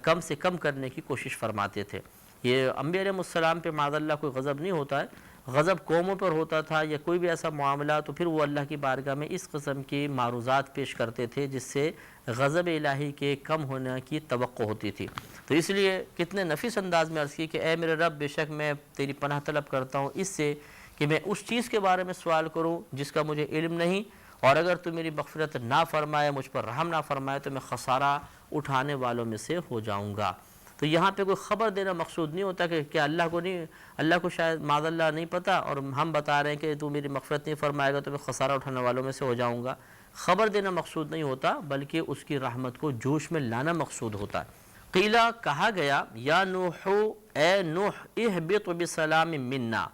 کم سے کم کرنے کی کوشش فرماتے تھے۔ یہ انبیاء علیہ السلام پہ معاذ اللہ کوئی غضب نہیں ہوتا ہے، غضب قوموں پر ہوتا تھا یا کوئی بھی ایسا معاملہ، تو پھر وہ اللہ کی بارگاہ میں اس قسم کی معروضات پیش کرتے تھے جس سے غضب الہی کے کم ہونے کی توقع ہوتی تھی۔ تو اس لیے کتنے نفیس انداز میں عرض کی کہ اے میرے رب، بے شک میں تیری پناہ طلب کرتا ہوں اس سے کہ میں اس چیز کے بارے میں سوال کروں جس کا مجھے علم نہیں، اور اگر تو میری مغفرت نہ فرمائے، مجھ پر رحم نہ فرمائے، تو میں خسارہ اٹھانے والوں میں سے ہو جاؤں گا۔ تو یہاں پہ کوئی خبر دینا مقصود نہیں ہوتا کہ کیا اللہ کو شاید معاذ اللہ نہیں پتہ، اور ہم بتا رہے ہیں کہ تو میری مغفرت نہیں فرمائے گا تو میں خسارہ اٹھانے والوں میں سے ہو جاؤں گا۔ خبر دینا مقصود نہیں ہوتا، بلکہ اس کی رحمت کو جوش میں لانا مقصود ہوتا ہے۔ قیلا، کہا گیا، یا نوح، اے نوح، اہبط بسلام منا،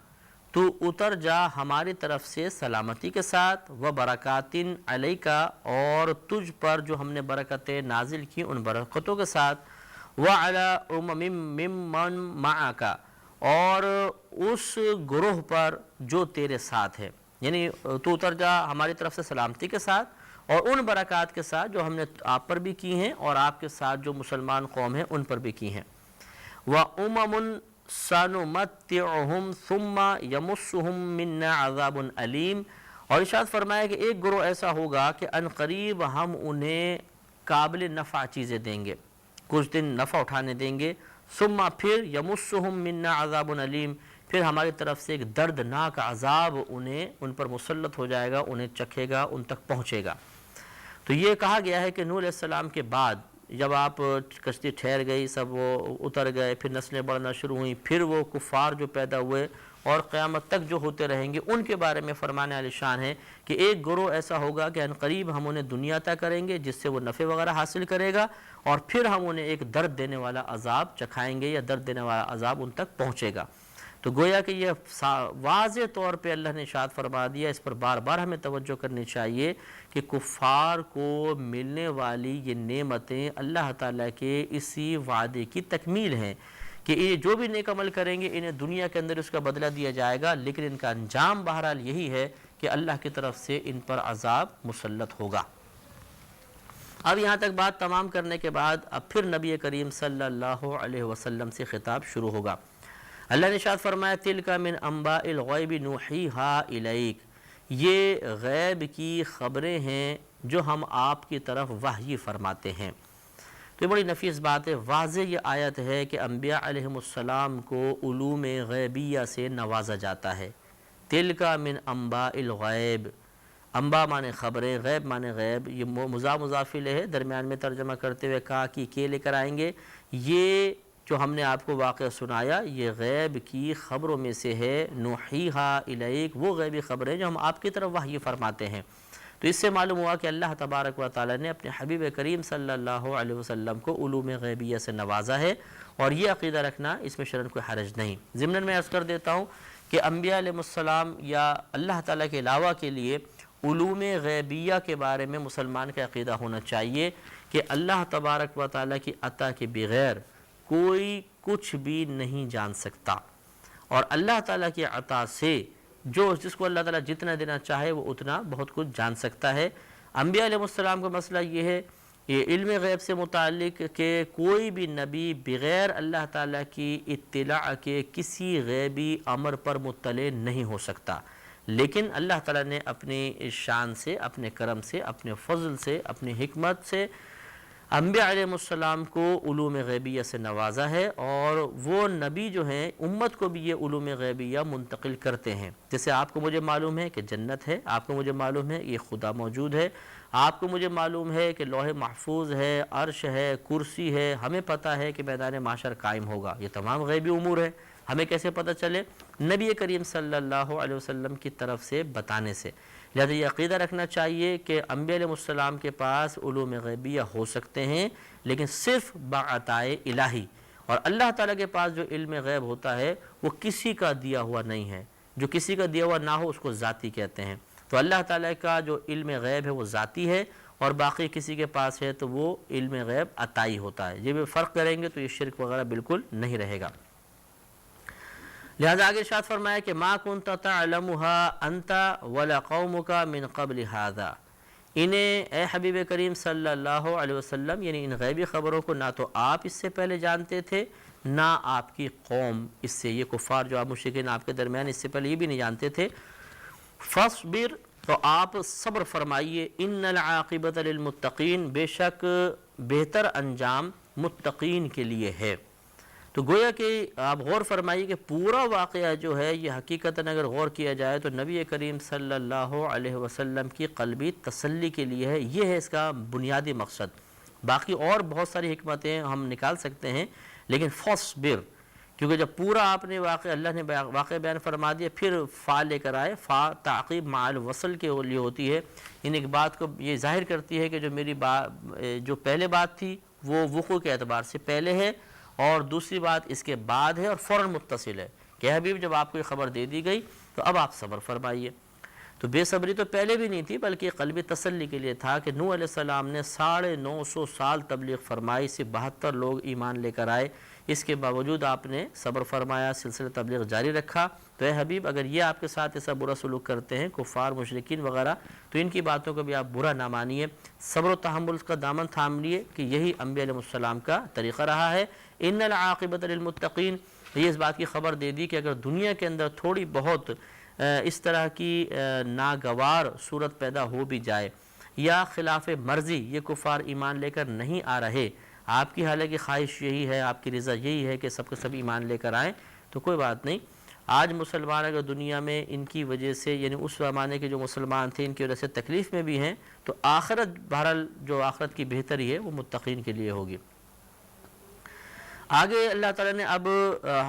تو اتر جا ہماری طرف سے سلامتی کے ساتھ، وبرکات علیک، اور تجھ پر جو ہم نے برکتیں نازل کی ان برکتوں کے ساتھ، وعلی امم ممن معک، اور اس گروہ پر جو تیرے ساتھ ہے، یعنی تو اتر جا ہماری طرف سے سلامتی کے ساتھ اور ان برکات کے ساتھ جو ہم نے آپ پر بھی کی ہیں اور آپ کے ساتھ جو مسلمان قوم ہیں ان پر بھی کی ہیں۔ وَأُمَمٌ سَنُمَتِّعُهُمْ ثُمَّ يَمُسُّهُمْ مِنَّا عَذَابٌ أَلِيمٌ، اور ارشاد فرمایا کہ ایک گروہ ایسا ہوگا کہ ان قریب ہم انہیں قابل نفع چیزیں دیں گے، کچھ دن نفع اٹھانے دیں گے، ثم پھر یمسہم منا عذاب علیم، پھر ہماری طرف سے ایک دردناک عذاب ان پر مسلط ہو جائے گا، انہیں چکھے گا، ان تک پہنچے گا۔ تو یہ کہا گیا ہے کہ نوح علیہ السلام کے بعد جب آپ کشتی ٹھہر گئی، سب وہ اتر گئے، پھر نسلیں بڑھنا شروع ہوئیں، پھر وہ کفار جو پیدا ہوئے اور قیامت تک جو ہوتے رہیں گے، ان کے بارے میں فرمانے عالی شان ہے کہ ایک گروہ ایسا ہوگا کہ ان قریب ہم انہیں دنیا عطا کریں گے جس سے وہ نفع وغیرہ حاصل کرے گا، اور پھر ہم انہیں ایک درد دینے والا عذاب چکھائیں گے یا درد دینے والا عذاب ان تک پہنچے گا۔ تو گویا کہ یہ واضح طور پہ اللہ نے ارشاد فرما دیا، اس پر بار بار ہمیں توجہ کرنی چاہیے کہ کفار کو ملنے والی یہ نعمتیں اللہ تعالیٰ کے اسی وعدے کی تکمیل ہیں کہ یہ جو بھی نیک عمل کریں گے انہیں دنیا کے اندر اس کا بدلہ دیا جائے گا، لیکن ان کا انجام بہرحال یہی ہے کہ اللہ کی طرف سے ان پر عذاب مسلط ہوگا۔ اب یہاں تک بات تمام کرنے کے بعد اب پھر نبی کریم صلی اللہ علیہ وسلم سے خطاب شروع ہوگا۔ اللہ نے ارشاد فرمایا، تلک من انباء الغیب نوحیہا الیک، یہ غیب کی خبریں ہیں جو ہم آپ کی طرف وحی فرماتے ہیں۔ تو یہ بڑی نفیس بات ہے، واضح یہ آیت ہے کہ انبیاء علیہ السلام کو علوم غیبیہ سے نوازا جاتا ہے۔ تلک من انباء الغیب، انباء مانے خبریں، غیب مانے غیب، یہ مضاف الیہ ہے، درمیان میں ترجمہ کرتے ہوئے کہا کہ کے لے کر آئیں گے، یہ جو ہم نے آپ کو واقعہ سنایا یہ غیب کی خبروں میں سے ہے، نوحیہا الیک، وہ غیبی خبریں جو ہم آپ کی طرف وحی فرماتے ہیں۔ تو اس سے معلوم ہوا کہ اللہ تبارک و تعالی نے اپنے حبیب کریم صلی اللہ علیہ وسلم کو علوم غیبیہ سے نوازا ہے، اور یہ عقیدہ رکھنا اس میں شرعاً کوئی حرج نہیں۔ ضمناً میں عرض کر دیتا ہوں کہ انبیاء علیہ السلام یا اللہ تعالیٰ کے علاوہ کے لیے علوم غیبیہ کے بارے میں مسلمان کا عقیدہ ہونا چاہیے کہ اللہ تبارک و تعالیٰ کی عطا کے بغیر کوئی کچھ بھی نہیں جان سکتا، اور اللہ تعالیٰ کی عطا سے جس کو اللہ تعالیٰ جتنا دینا چاہے وہ اتنا بہت کچھ جان سکتا ہے۔ انبیاء علیہ السلام کا مسئلہ یہ ہے، یہ علم غیب سے متعلق کہ کوئی بھی نبی بغیر اللہ تعالیٰ کی اطلاع کے کسی غیبی امر پر مطلع نہیں ہو سکتا، لیکن اللہ تعالیٰ نے اپنی شان سے، اپنے کرم سے، اپنے فضل سے، اپنی حکمت سے انبیاء علیہ السلام کو علوم غیبیہ سے نوازا ہے، اور وہ نبی جو ہیں امت کو بھی یہ علوم غیبیہ منتقل کرتے ہیں۔ جیسے آپ کو مجھے معلوم ہے کہ جنت ہے، آپ کو مجھے معلوم ہے یہ خدا موجود ہے، آپ کو مجھے معلوم ہے کہ لوح محفوظ ہے، عرش ہے، کرسی ہے، ہمیں پتہ ہے کہ میدان محشر قائم ہوگا، یہ تمام غیبی امور ہیں۔ ہمیں کیسے پتہ چلے؟ نبی کریم صلی اللہ علیہ وسلم کی طرف سے بتانے سے۔ لہذا یہ عقیدہ رکھنا چاہیے کہ انبیاء علیہ السلام کے پاس علوم غیبیہ ہو سکتے ہیں، لیکن صرف بعطائے الہی، اور اللہ تعالیٰ کے پاس جو علم غیب ہوتا ہے وہ کسی کا دیا ہوا نہیں ہے، جو کسی کا دیا ہوا نہ ہو اس کو ذاتی کہتے ہیں۔ تو اللہ تعالیٰ کا جو علم غیب ہے وہ ذاتی ہے، اور باقی کسی کے پاس ہے تو وہ علم غیب عطائی ہوتا ہے۔ یہ بھی فرق کریں گے تو یہ شرک وغیرہ بالکل نہیں رہے گا۔ لہذا آگے ارشاد فرمایا کہ ما کنت تعلمها انت ولا قومك من قبل هذا، انہیں اے حبیب کریم صلی اللہ علیہ وسلم، یعنی ان غیبی خبروں کو نہ تو آپ اس سے پہلے جانتے تھے نہ آپ کی قوم اس سے، یہ کفار جو آپ مشرکین آپ کے درمیان اس سے پہلے یہ بھی نہیں جانتے تھے۔ فاصبر، تو آپ صبر فرمائیے، ان العاقبۃ للمتقین، بے شک بہتر انجام متقین کے لیے ہے۔ تو گویا کہ آپ غور فرمائیے کہ پورا واقعہ جو ہے یہ حقیقتاً اگر غور کیا جائے تو نبی کریم صلی اللہ علیہ وسلم کی قلبی تسلی کے لیے ہے، یہ ہے اس کا بنیادی مقصد۔ باقی اور بہت ساری حکمتیں ہم نکال سکتے ہیں، لیکن فاصبر، کیونکہ جب پورا آپ نے اللہ نے واقعہ بیان فرما دیا، پھر فا لے کر آئے، فا تعقیب مع الوصل کے لیے ہوتی ہے، ان ایک بات کو یہ ظاہر کرتی ہے کہ جو میری جو پہلے بات تھی وہ وقوع کے اعتبار سے پہلے ہے، اور دوسری بات اس کے بعد ہے اور فوراً متصل ہے کہ حبیب جب آپ کو یہ خبر دے دی گئی تو اب آپ صبر فرمائیے۔ تو بے صبری تو پہلے بھی نہیں تھی، بلکہ قلبی تسلی کے لیے تھا کہ نوح علیہ السلام نے 950 سال تبلیغ فرمائی، صرف 72 لوگ ایمان لے کر آئے، اس کے باوجود آپ نے صبر فرمایا، سلسلہ تبلیغ جاری رکھا۔ تو اے حبیب اگر یہ آپ کے ساتھ ایسا برا سلوک کرتے ہیں کفار مشرکین وغیرہ، تو ان کی باتوں کو بھی آپ برا نہ مانیے، صبر و تحمل کا دامن تھام لیے، کہ یہی انبیاء علیہ السلام کا طریقہ رہا ہے۔ ان العاقبۃ للمتقین، یہ اس بات کی خبر دے دی کہ اگر دنیا کے اندر تھوڑی بہت اس طرح کی ناگوار صورت پیدا ہو بھی جائے یا خلاف مرضی یہ کفار ایمان لے کر نہیں آ رہے، آپ کی حالانکہ خواہش یہی ہے، آپ کی رضا یہی ہے کہ سب کے سب ایمان لے کر آئیں، تو کوئی بات نہیں۔ آج مسلمان اگر دنیا میں ان کی وجہ سے، یعنی اس زمانے کے جو مسلمان تھے ان کی وجہ سے تکلیف میں بھی ہیں، تو آخرت بہرحال جو آخرت کی بہتری ہے وہ متقین کے لیے ہوگی۔ آگے اللہ تعالیٰ نے اب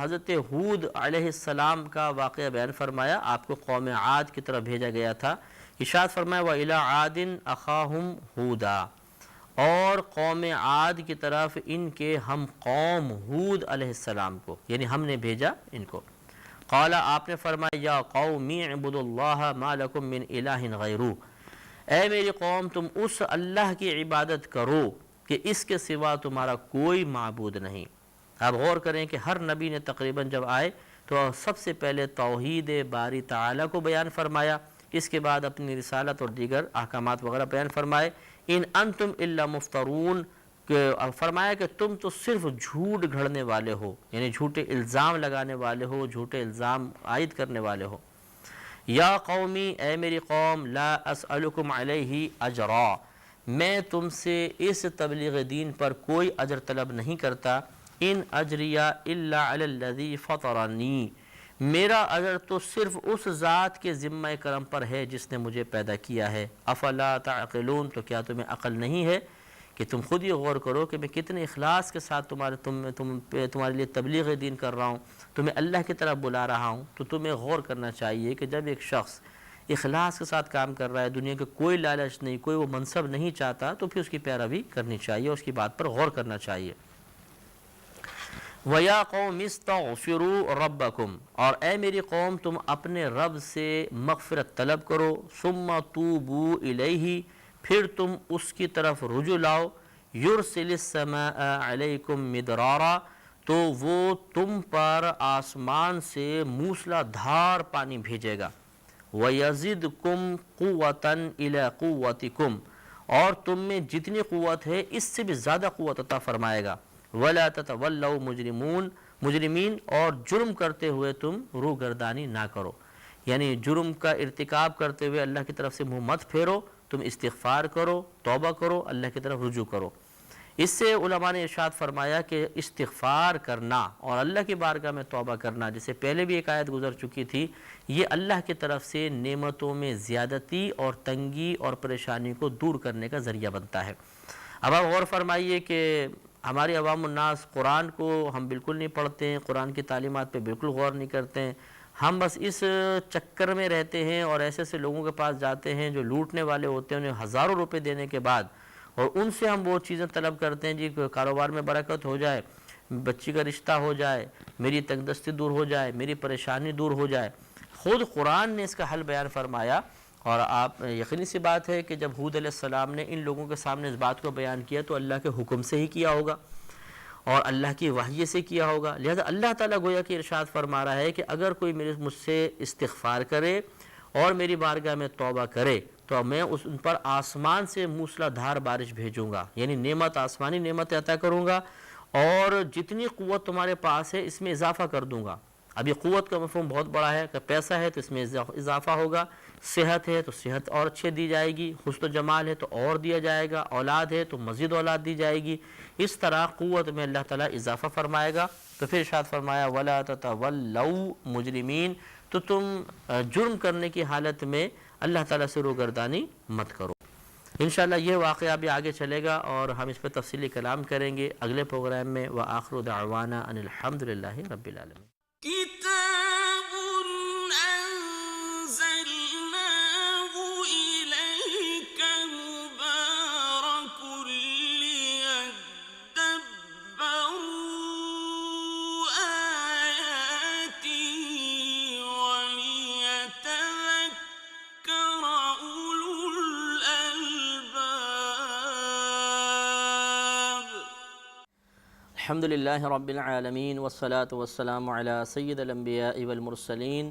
حضرت ہود علیہ السلام کا واقعہ بیان فرمایا، آپ کو قوم عاد کی طرف بھیجا گیا تھا۔ ارشاد فرمایا وَإِلَىٰ عَادٍ أَخَاهُمْ هُودًا، اور قوم عاد کی طرف ان کے ہم قوم ہود علیہ السلام کو، یعنی ہم نے بھیجا ان کو۔ قال، آپ نے فرمایا یا قوم اعبدوا اللہ ما لکم من الہ غیرہ، اے میری قوم تم اس اللہ کی عبادت کرو کہ اس کے سوا تمہارا کوئی معبود نہیں۔ اب غور کریں کہ ہر نبی نے تقریباً جب آئے تو سب سے پہلے توحید باری تعالیٰ کو بیان فرمایا، اس کے بعد اپنی رسالت اور دیگر احکامات وغیرہ بیان فرمائے۔ ان انتم الا مفترون، فرمایا کہ تم تو صرف جھوٹ گھڑنے والے ہو، یعنی جھوٹے الزام لگانے والے ہو، جھوٹے الزام عائد کرنے والے ہو۔ یا قومی، اے میری قوم، لا اسألکم علیہ اجرا، میں تم سے اس تبلیغ دین پر کوئی اجر طلب نہیں کرتا۔ ان اجریہ الا علی الذی فطرنی، میرا اجر تو صرف اس ذات کے ذمہ کرم پر ہے جس نے مجھے پیدا کیا ہے۔ افلا تعقلون، تو کیا تمہیں عقل نہیں ہے کہ تم خود یہ غور کرو کہ میں کتنے اخلاص کے ساتھ تمہارے لیے تبلیغ دین کر رہا ہوں، تمہیں اللہ کی طرف بلا رہا ہوں۔ تو تمہیں غور کرنا چاہیے کہ جب ایک شخص اخلاص کے ساتھ کام کر رہا ہے، دنیا کے کوئی لالچ نہیں، کوئی وہ منصب نہیں چاہتا، تو پھر اس کی پیروی کرنی چاہیے، اس کی بات پر غور کرنا چاہیے۔ وَيَا قَوْمِ اسْتَغْفِرُوا رَبَّكُمْ، اور اے میری قوم تم اپنے رب سے مغفرت طلب کرو، ثُمَّ تُوبُوا إِلَيْهِ، پھر تم اس کی طرف رجوع لاؤ، يُرْسِلِ السَّمَاءَ عَلَيْكُمْ مِدْرَارًا، تو وہ تم پر آسمان سے موسلا دھار پانی بھیجے گا، وَيَزِدْكُمْ قُوَّةً إِلَىٰ قُوَّتِكُمْ، اور تم میں جتنی قوت ہے اس سے بھی زیادہ قوت عطا فرمائے گا، وَلَا تَتَوَلَّوْا مجرمین، اور جرم کرتے ہوئے تم روگردانی نہ کرو، یعنی جرم کا ارتکاب کرتے ہوئے اللہ کی طرف سے منہ مت پھیرو، تم استغفار کرو، توبہ کرو، اللہ کی طرف رجوع کرو۔ اس سے علماء نے ارشاد فرمایا کہ استغفار کرنا اور اللہ کی بارگاہ میں توبہ کرنا، جسے پہلے بھی ایک آیت گزر چکی تھی، یہ اللہ کی طرف سے نعمتوں میں زیادتی اور تنگی اور پریشانی کو دور کرنے کا ذریعہ بنتا ہے۔ اب آپ غور فرمائیے کہ ہماری عوام الناس قرآن کو ہم بالکل نہیں پڑھتے ہیں، قرآن کی تعلیمات پہ بالکل غور نہیں کرتے ہیں، ہم بس اس چکر میں رہتے ہیں اور ایسے ایسے لوگوں کے پاس جاتے ہیں جو لوٹنے والے ہوتے ہیں، انہیں ہزاروں روپے دینے کے بعد، اور ان سے ہم وہ چیزیں طلب کرتے ہیں، جی کاروبار میں برکت ہو جائے، بچی کا رشتہ ہو جائے، میری تنگ دستی دور ہو جائے، میری پریشانی دور ہو جائے۔ خود قرآن نے اس کا حل بیان فرمایا، اور آپ یقینی سی بات ہے کہ جب ہود علیہ السلام نے ان لوگوں کے سامنے اس بات کو بیان کیا تو اللہ کے حکم سے ہی کیا ہوگا اور اللہ کی وحی سے کیا ہوگا، لہذا اللہ تعالیٰ گویا کہ ارشاد فرما رہا ہے کہ اگر کوئی مجھ سے استغفار کرے اور میری بارگاہ میں توبہ کرے تو میں ان پر آسمان سے موسلا دھار بارش بھیجوں گا، یعنی نعمت، آسمانی نعمت عطا کروں گا، اور جتنی قوت تمہارے پاس ہے اس میں اضافہ کر دوں گا۔ اب یہ قوت کا مفہوم بہت بڑا ہے کہ پیسہ ہے تو اس میں اضافہ ہوگا، صحت ہے تو صحت اور اچھے دی جائے گی، حسن و جمال ہے تو اور دیا جائے گا، اولاد ہے تو مزید اولاد دی جائے گی، اس طرح قوت میں اللہ تعالیٰ اضافہ فرمائے گا۔ تو پھر ارشاد فرمایا وَلَا تَتَوَلَّوْا مُجْرِمِينَ، تو تم جرم کرنے کی حالت میں اللہ تعالیٰ سے روگردانی مت کرو۔ انشاءاللہ یہ واقعہ بھی آگے چلے گا اور ہم اس پہ تفصیلی کلام کریں گے اگلے پروگرام میں۔ وآخر دعوانا ان الحمد للہ رب العالمین۔ كتاب أنزلناه إليك مبارك ليدبروا آياته وليتذكر أولو الألباب۔ الحمد للہ رب العالمین والصلاة والسلام علی سید الانبیاء والمرسلین،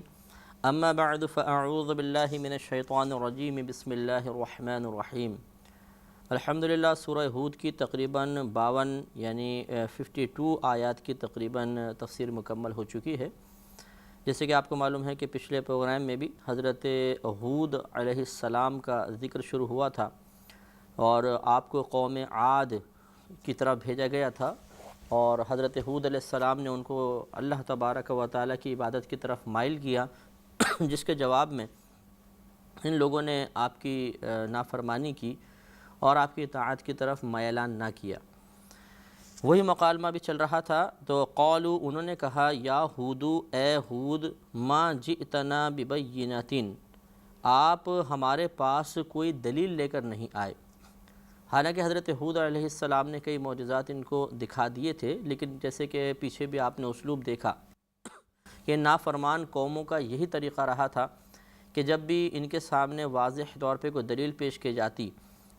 اما بعد فاعوذ باللہ من الشیطان الرجیم، بسم اللہ الرحمن الرحیم۔ الحمدللہ سورہ ہود کی تقریباً 52 یعنی 52 آیات کی تقریباً تفسیر مکمل ہو چکی ہے۔ جیسے کہ آپ کو معلوم ہے کہ پچھلے پروگرام میں بھی حضرت ہود علیہ السلام کا ذکر شروع ہوا تھا اور آپ کو قوم عاد کی طرف بھیجا گیا تھا، اور حضرت ہود علیہ السلام نے ان کو اللہ تبارک و تعالیٰ کی عبادت کی طرف مائل کیا، جس کے جواب میں ان لوگوں نے آپ کی نافرمانی کی اور آپ کی اطاعت کی طرف میلان نہ کیا۔ وہی مکالمہ بھی چل رہا تھا، تو قالوا، انہوں نے کہا، یا ہودو، اے ہود، ما جئتنا ببینۃ، آپ ہمارے پاس کوئی دلیل لے کر نہیں آئے۔ حالانکہ حضرت ہود علیہ السلام نے کئی معجزات ان کو دکھا دیے تھے، لیکن جیسے کہ پیچھے بھی آپ نے اسلوب دیکھا کہ نافرمان قوموں کا یہی طریقہ رہا تھا کہ جب بھی ان کے سامنے واضح طور پہ کوئی دلیل پیش کی جاتی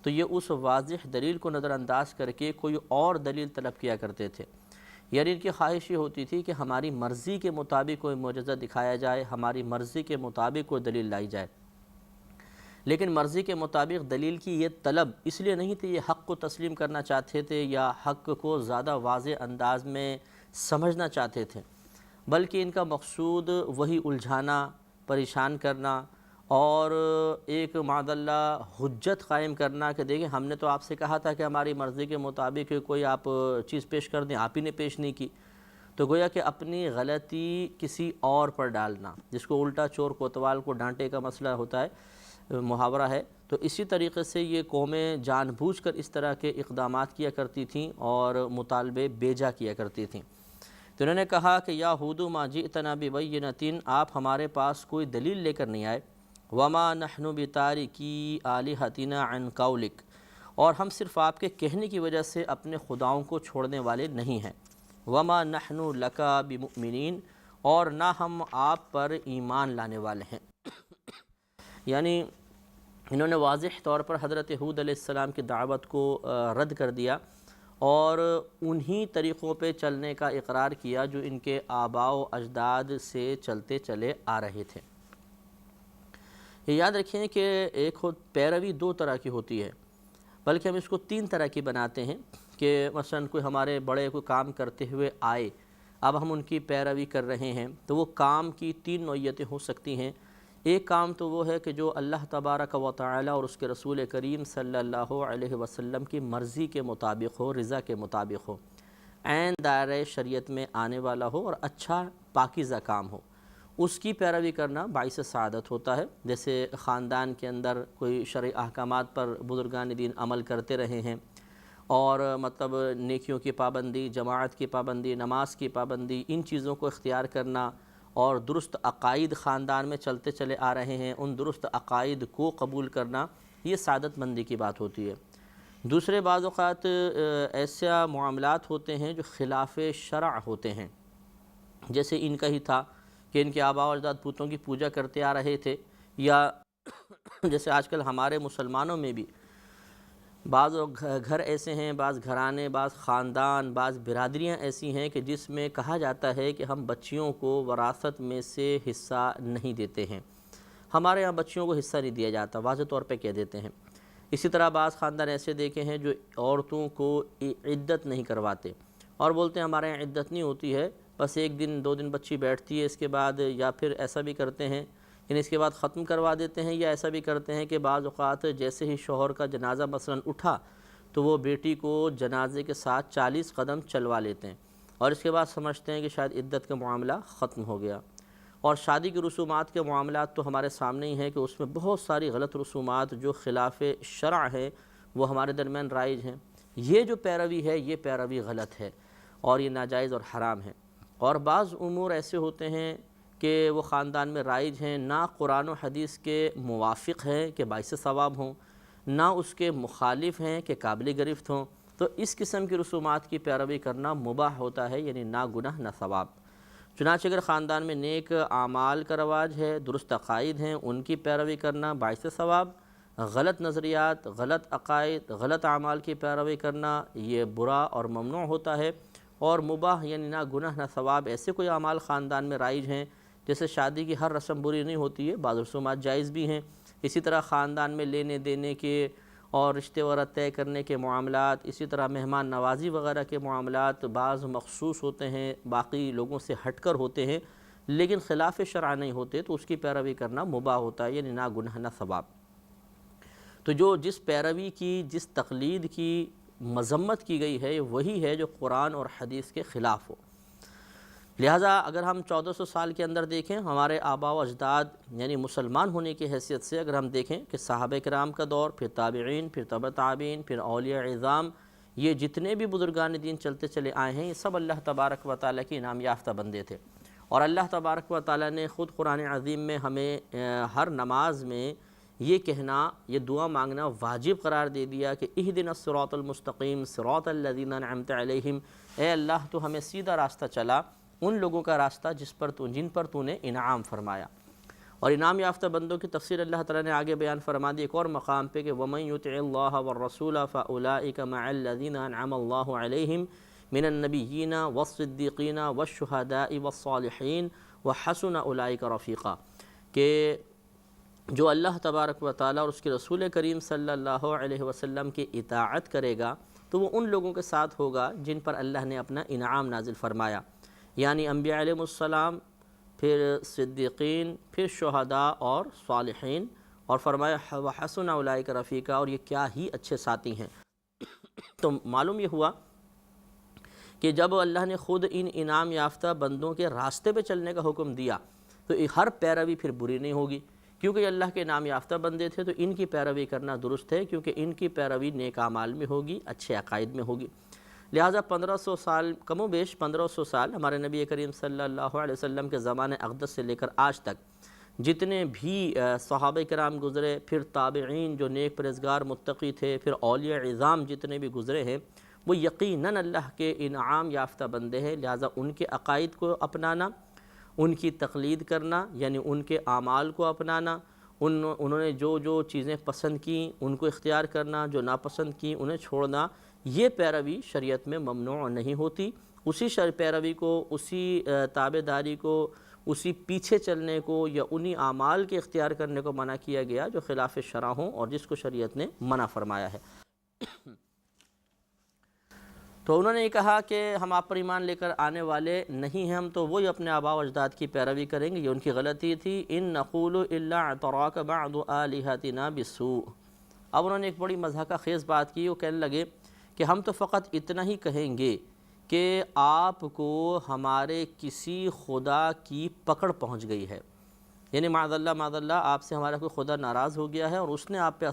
تو یہ اس واضح دلیل کو نظر انداز کر کے کوئی اور دلیل طلب کیا کرتے تھے، یعنی ان کی خواہش یہ ہوتی تھی کہ ہماری مرضی کے مطابق کوئی معجزہ دکھایا جائے، ہماری مرضی کے مطابق کوئی دلیل لائی جائے۔ لیکن مرضی کے مطابق دلیل کی یہ طلب اس لیے نہیں تھی، یہ حق کو تسلیم کرنا چاہتے تھے یا حق کو زیادہ واضح انداز میں سمجھنا چاہتے تھے، بلکہ ان کا مقصود وہی الجھانا، پریشان کرنا اور ایک معاذ اللہ حجت قائم کرنا کہ دیکھیں ہم نے تو آپ سے کہا تھا کہ ہماری مرضی کے مطابق کوئی آپ چیز پیش کر دیں، آپ ہی نے پیش نہیں کی، تو گویا کہ اپنی غلطی کسی اور پر ڈالنا، جس کو الٹا چور کوتوال کو ڈانٹے کا مسئلہ ہوتا ہے، محاورہ ہے، تو اسی طریقے سے یہ قومیں جان بوجھ کر اس طرح کے اقدامات کیا کرتی تھیں اور مطالبے بیجا کیا کرتی تھیں۔ تو انہوں نے کہا کہ یا ہود ما جئتنا ببینۃ، آپ ہمارے پاس کوئی دلیل لے کر نہیں آئے، وما نحن بتارکی آلہتنا عن قولک، اور ہم صرف آپ کے کہنے کی وجہ سے اپنے خداؤں کو چھوڑنے والے نہیں ہیں۔ وما نحن لک بمؤمنین، اور نہ ہم آپ پر ایمان لانے والے ہیں۔ یعنی انہوں نے واضح طور پر حضرت ہود علیہ السلام کی دعوت کو رد کر دیا اور انہی طریقوں پہ چلنے کا اقرار کیا جو ان کے آباء و اجداد سے چلتے چلے آ رہے تھے۔ یہ یاد رکھیں کہ ایک پیروی دو طرح کی ہوتی ہے، بلکہ ہم اس کو تین طرح کی بناتے ہیں کہ مثلا کوئی ہمارے بڑے کوئی کام کرتے ہوئے آئے، اب ہم ان کی پیروی کر رہے ہیں، تو وہ کام کی تین نوعیتیں ہو سکتی ہیں۔ ایک کام تو وہ ہے کہ جو اللہ تبارک و تعالی اور اس کے رسول کریم صلی اللہ علیہ وسلم کی مرضی کے مطابق ہو، رضا کے مطابق ہو، عین دائرہ شریعت میں آنے والا ہو اور اچھا پاکیزہ کام ہو، اس کی پیروی کرنا باعث سعادت ہوتا ہے۔ جیسے خاندان کے اندر کوئی شرعی احکامات پر بزرگان دین عمل کرتے رہے ہیں، اور مطلب نیکیوں کی پابندی، جماعت کی پابندی، نماز کی پابندی، ان چیزوں کو اختیار کرنا، اور درست عقائد خاندان میں چلتے چلے آ رہے ہیں، ان درست عقائد کو قبول کرنا، یہ سعادت مندی کی بات ہوتی ہے۔ دوسرے بعض اوقات ایسا معاملات ہوتے ہیں جو خلاف شرع ہوتے ہیں، جیسے ان کا ہی تھا کہ ان کے آباء و اجداد بتوں کی پوجا کرتے آ رہے تھے، یا جیسے آج کل ہمارے مسلمانوں میں بھی بعض گھر ایسے ہیں، بعض گھرانے، بعض خاندان، بعض برادریاں ایسی ہیں کہ جس میں کہا جاتا ہے کہ ہم بچیوں کو وراثت میں سے حصہ نہیں دیتے ہیں، ہمارے یہاں بچیوں کو حصہ نہیں دیا جاتا، واضح طور پہ کہہ دیتے ہیں۔ اسی طرح بعض خاندان ایسے دیکھے ہیں جو عورتوں کو عدت نہیں کرواتے اور بولتے ہیں ہمارے یہاں عدت نہیں ہوتی ہے، بس ایک دن دو دن بچی بیٹھتی ہے، اس کے بعد یا پھر ایسا بھی کرتے ہیں یعنی اس کے بعد ختم کروا دیتے ہیں، یا ایسا بھی کرتے ہیں کہ بعض اوقات جیسے ہی شوہر کا جنازہ مثلا اٹھا تو وہ بیٹی کو جنازے کے ساتھ 40 قدم چلوا لیتے ہیں، اور اس کے بعد سمجھتے ہیں کہ شاید عدت کا معاملہ ختم ہو گیا۔ اور شادی کی رسومات کے معاملات تو ہمارے سامنے ہی ہیں کہ اس میں بہت ساری غلط رسومات جو خلاف شرع ہے وہ ہمارے درمیان رائج ہیں۔ یہ جو پیروی ہے یہ پیروی غلط ہے اور یہ ناجائز اور حرام ہے۔ اور بعض امور ایسے ہوتے ہیں کہ وہ خاندان میں رائج ہیں، نہ قرآن و حدیث کے موافق ہیں کہ باعث ثواب ہوں، نہ اس کے مخالف ہیں کہ قابل گرفت ہوں، تو اس قسم کی رسومات کی پیروی کرنا مباح ہوتا ہے، یعنی نہ گناہ نہ ثواب۔ چنانچہ اگر خاندان میں نیک اعمال کا رواج ہے، درست عقائد ہیں، ان کی پیروی کرنا باعث ثواب، غلط نظریات، غلط عقائد، غلط اعمال کی پیروی کرنا یہ برا اور ممنوع ہوتا ہے۔ اور مباح یعنی نہ گناہ نہ ثواب ایسے کوئی اعمال خاندان میں رائج ہیں، جیسے شادی کی ہر رسم بری نہیں ہوتی ہے، بعض رسومات جائز بھی ہیں۔ اسی طرح خاندان میں لینے دینے کے اور رشتے وغیرہ طے کرنے کے معاملات، اسی طرح مہمان نوازی وغیرہ کے معاملات بعض مخصوص ہوتے ہیں، باقی لوگوں سے ہٹ کر ہوتے ہیں، لیکن خلاف شرع نہیں ہوتے، تو اس کی پیروی کرنا مباح ہوتا ہے، یعنی نہ گناہ نہ ثواب۔ تو جو جس پیروی کی، جس تقلید کی مذمت کی گئی ہے وہی ہے جو قرآن اور حدیث کے خلاف ہو۔ لہٰذا اگر ہم 1400 سال کے اندر دیکھیں، ہمارے آباء و اجداد یعنی مسلمان ہونے کی حیثیت سے اگر ہم دیکھیں کہ صحابہ کرام کا دور، پھر تابعین، پھر تبع تابعین، پھر اولیاء اعظام، یہ جتنے بھی بزرگان دین چلتے چلے آئے ہیں، یہ سب اللہ تبارک و تعالیٰ کی انعام یافتہ بندے تھے۔ اور اللہ تبارک و تعالیٰ نے خود قرآن عظیم میں ہمیں ہر نماز میں یہ کہنا، یہ دعا مانگنا واجب قرار دے دیا کہ اہدنا الصراط المستقیم صراط الذین انعمت علیہم، اے اللہ تو ہمیں سیدھا راستہ چلا، ان لوگوں کا راستہ جن پر تو نے انعام فرمایا۔ اور انعام یافتہ بندوں کی تفسیر اللہ تعالیٰ نے آگے بیان فرما دی ایک اور مقام پہ کہ وَمَن يُطِعِ اللَّهَ وَالرَّسُولَ فَأُولَٰئِكَ مَعَ الَّذِينَ أَنْعَمَ اللَّهُ عَلَيْهِمْ مِنَ النَّبِيِّينَ وَالصِّدِّيقِينَ وَالشُّهَدَاءِ وَالصَّالِحِينَ وَحَسُنَ أُولَٰئِكَ رَفِيقًا، کہ جو اللہ تبارک و تعالیٰ اور اس کے رسول کریم صلی اللہ علیہ وسلم کی اطاعت کرے گا تو وہ ان لوگوں کے ساتھ ہوگا جن پر اللہ نے اپنا انعام نازل فرمایا، یعنی انبیاء علیہ السلام، پھر صدیقین، پھر شہداء اور صالحین، اور فرمایا وَحَسُنَ أُولَٰئِكَ رَفِيقًا، اور یہ کیا ہی اچھے ساتھی ہیں۔ تو معلوم یہ ہوا کہ جب اللہ نے خود ان انعام یافتہ بندوں کے راستے پہ چلنے کا حکم دیا تو ہر پیروی پھر بری نہیں ہوگی، کیونکہ یہ اللہ کے انعام یافتہ بندے تھے، تو ان کی پیروی کرنا درست ہے، کیونکہ ان کی پیروی نیک اعمال میں ہوگی، اچھے عقائد میں ہوگی۔ لہٰذا 1500 سال، کم و بیش 1500 سال ہمارے نبی کریم صلی اللہ علیہ وسلم کے زمانے اقدس سے لے کر آج تک جتنے بھی صحابہ کرام گزرے، پھر تابعین جو نیک پرہیزگار متقی تھے، پھر اولیاء عظام جتنے بھی گزرے ہیں، وہ یقیناً اللہ کے انعام یافتہ بندے ہیں، لہٰذا ان کے عقائد کو اپنانا، ان کی تقلید کرنا یعنی ان کے اعمال کو اپنانا، انہوں نے جو چیزیں پسند کیں ان کو اختیار کرنا، جو ناپسند کیں انہیں چھوڑنا، یہ پیروی شریعت میں ممنوع نہیں ہوتی۔ اسی پیروی کو، اسی تابع داری کو، اسی پیچھے چلنے کو یا انہی اعمال کے اختیار کرنے کو منع کیا گیا جو خلاف شرع ہوں اور جس کو شریعت نے منع فرمایا ہے۔ تو انہوں نے کہا کہ ہم آپ پر ایمان لے کر آنے والے نہیں ہیں، ہم تو وہی اپنے آباء و اجداد کی پیروی کریں گے، یہ ان کی غلطی تھی۔ ان نقول الا اعتراک بعض آلہتنا بالسوء۔ اب انہوں نے ایک بڑی مضحکہ خیز بات کی، وہ کہنے لگے کہ ہم تو فقط اتنا ہی کہیں گے کہ آپ کو ہمارے کسی خدا کی پکڑ پہنچ گئی ہے، یعنی معاذ اللہ آپ سے ہمارا کوئی خدا ناراض ہو گیا ہے اور اس نے آپ پہ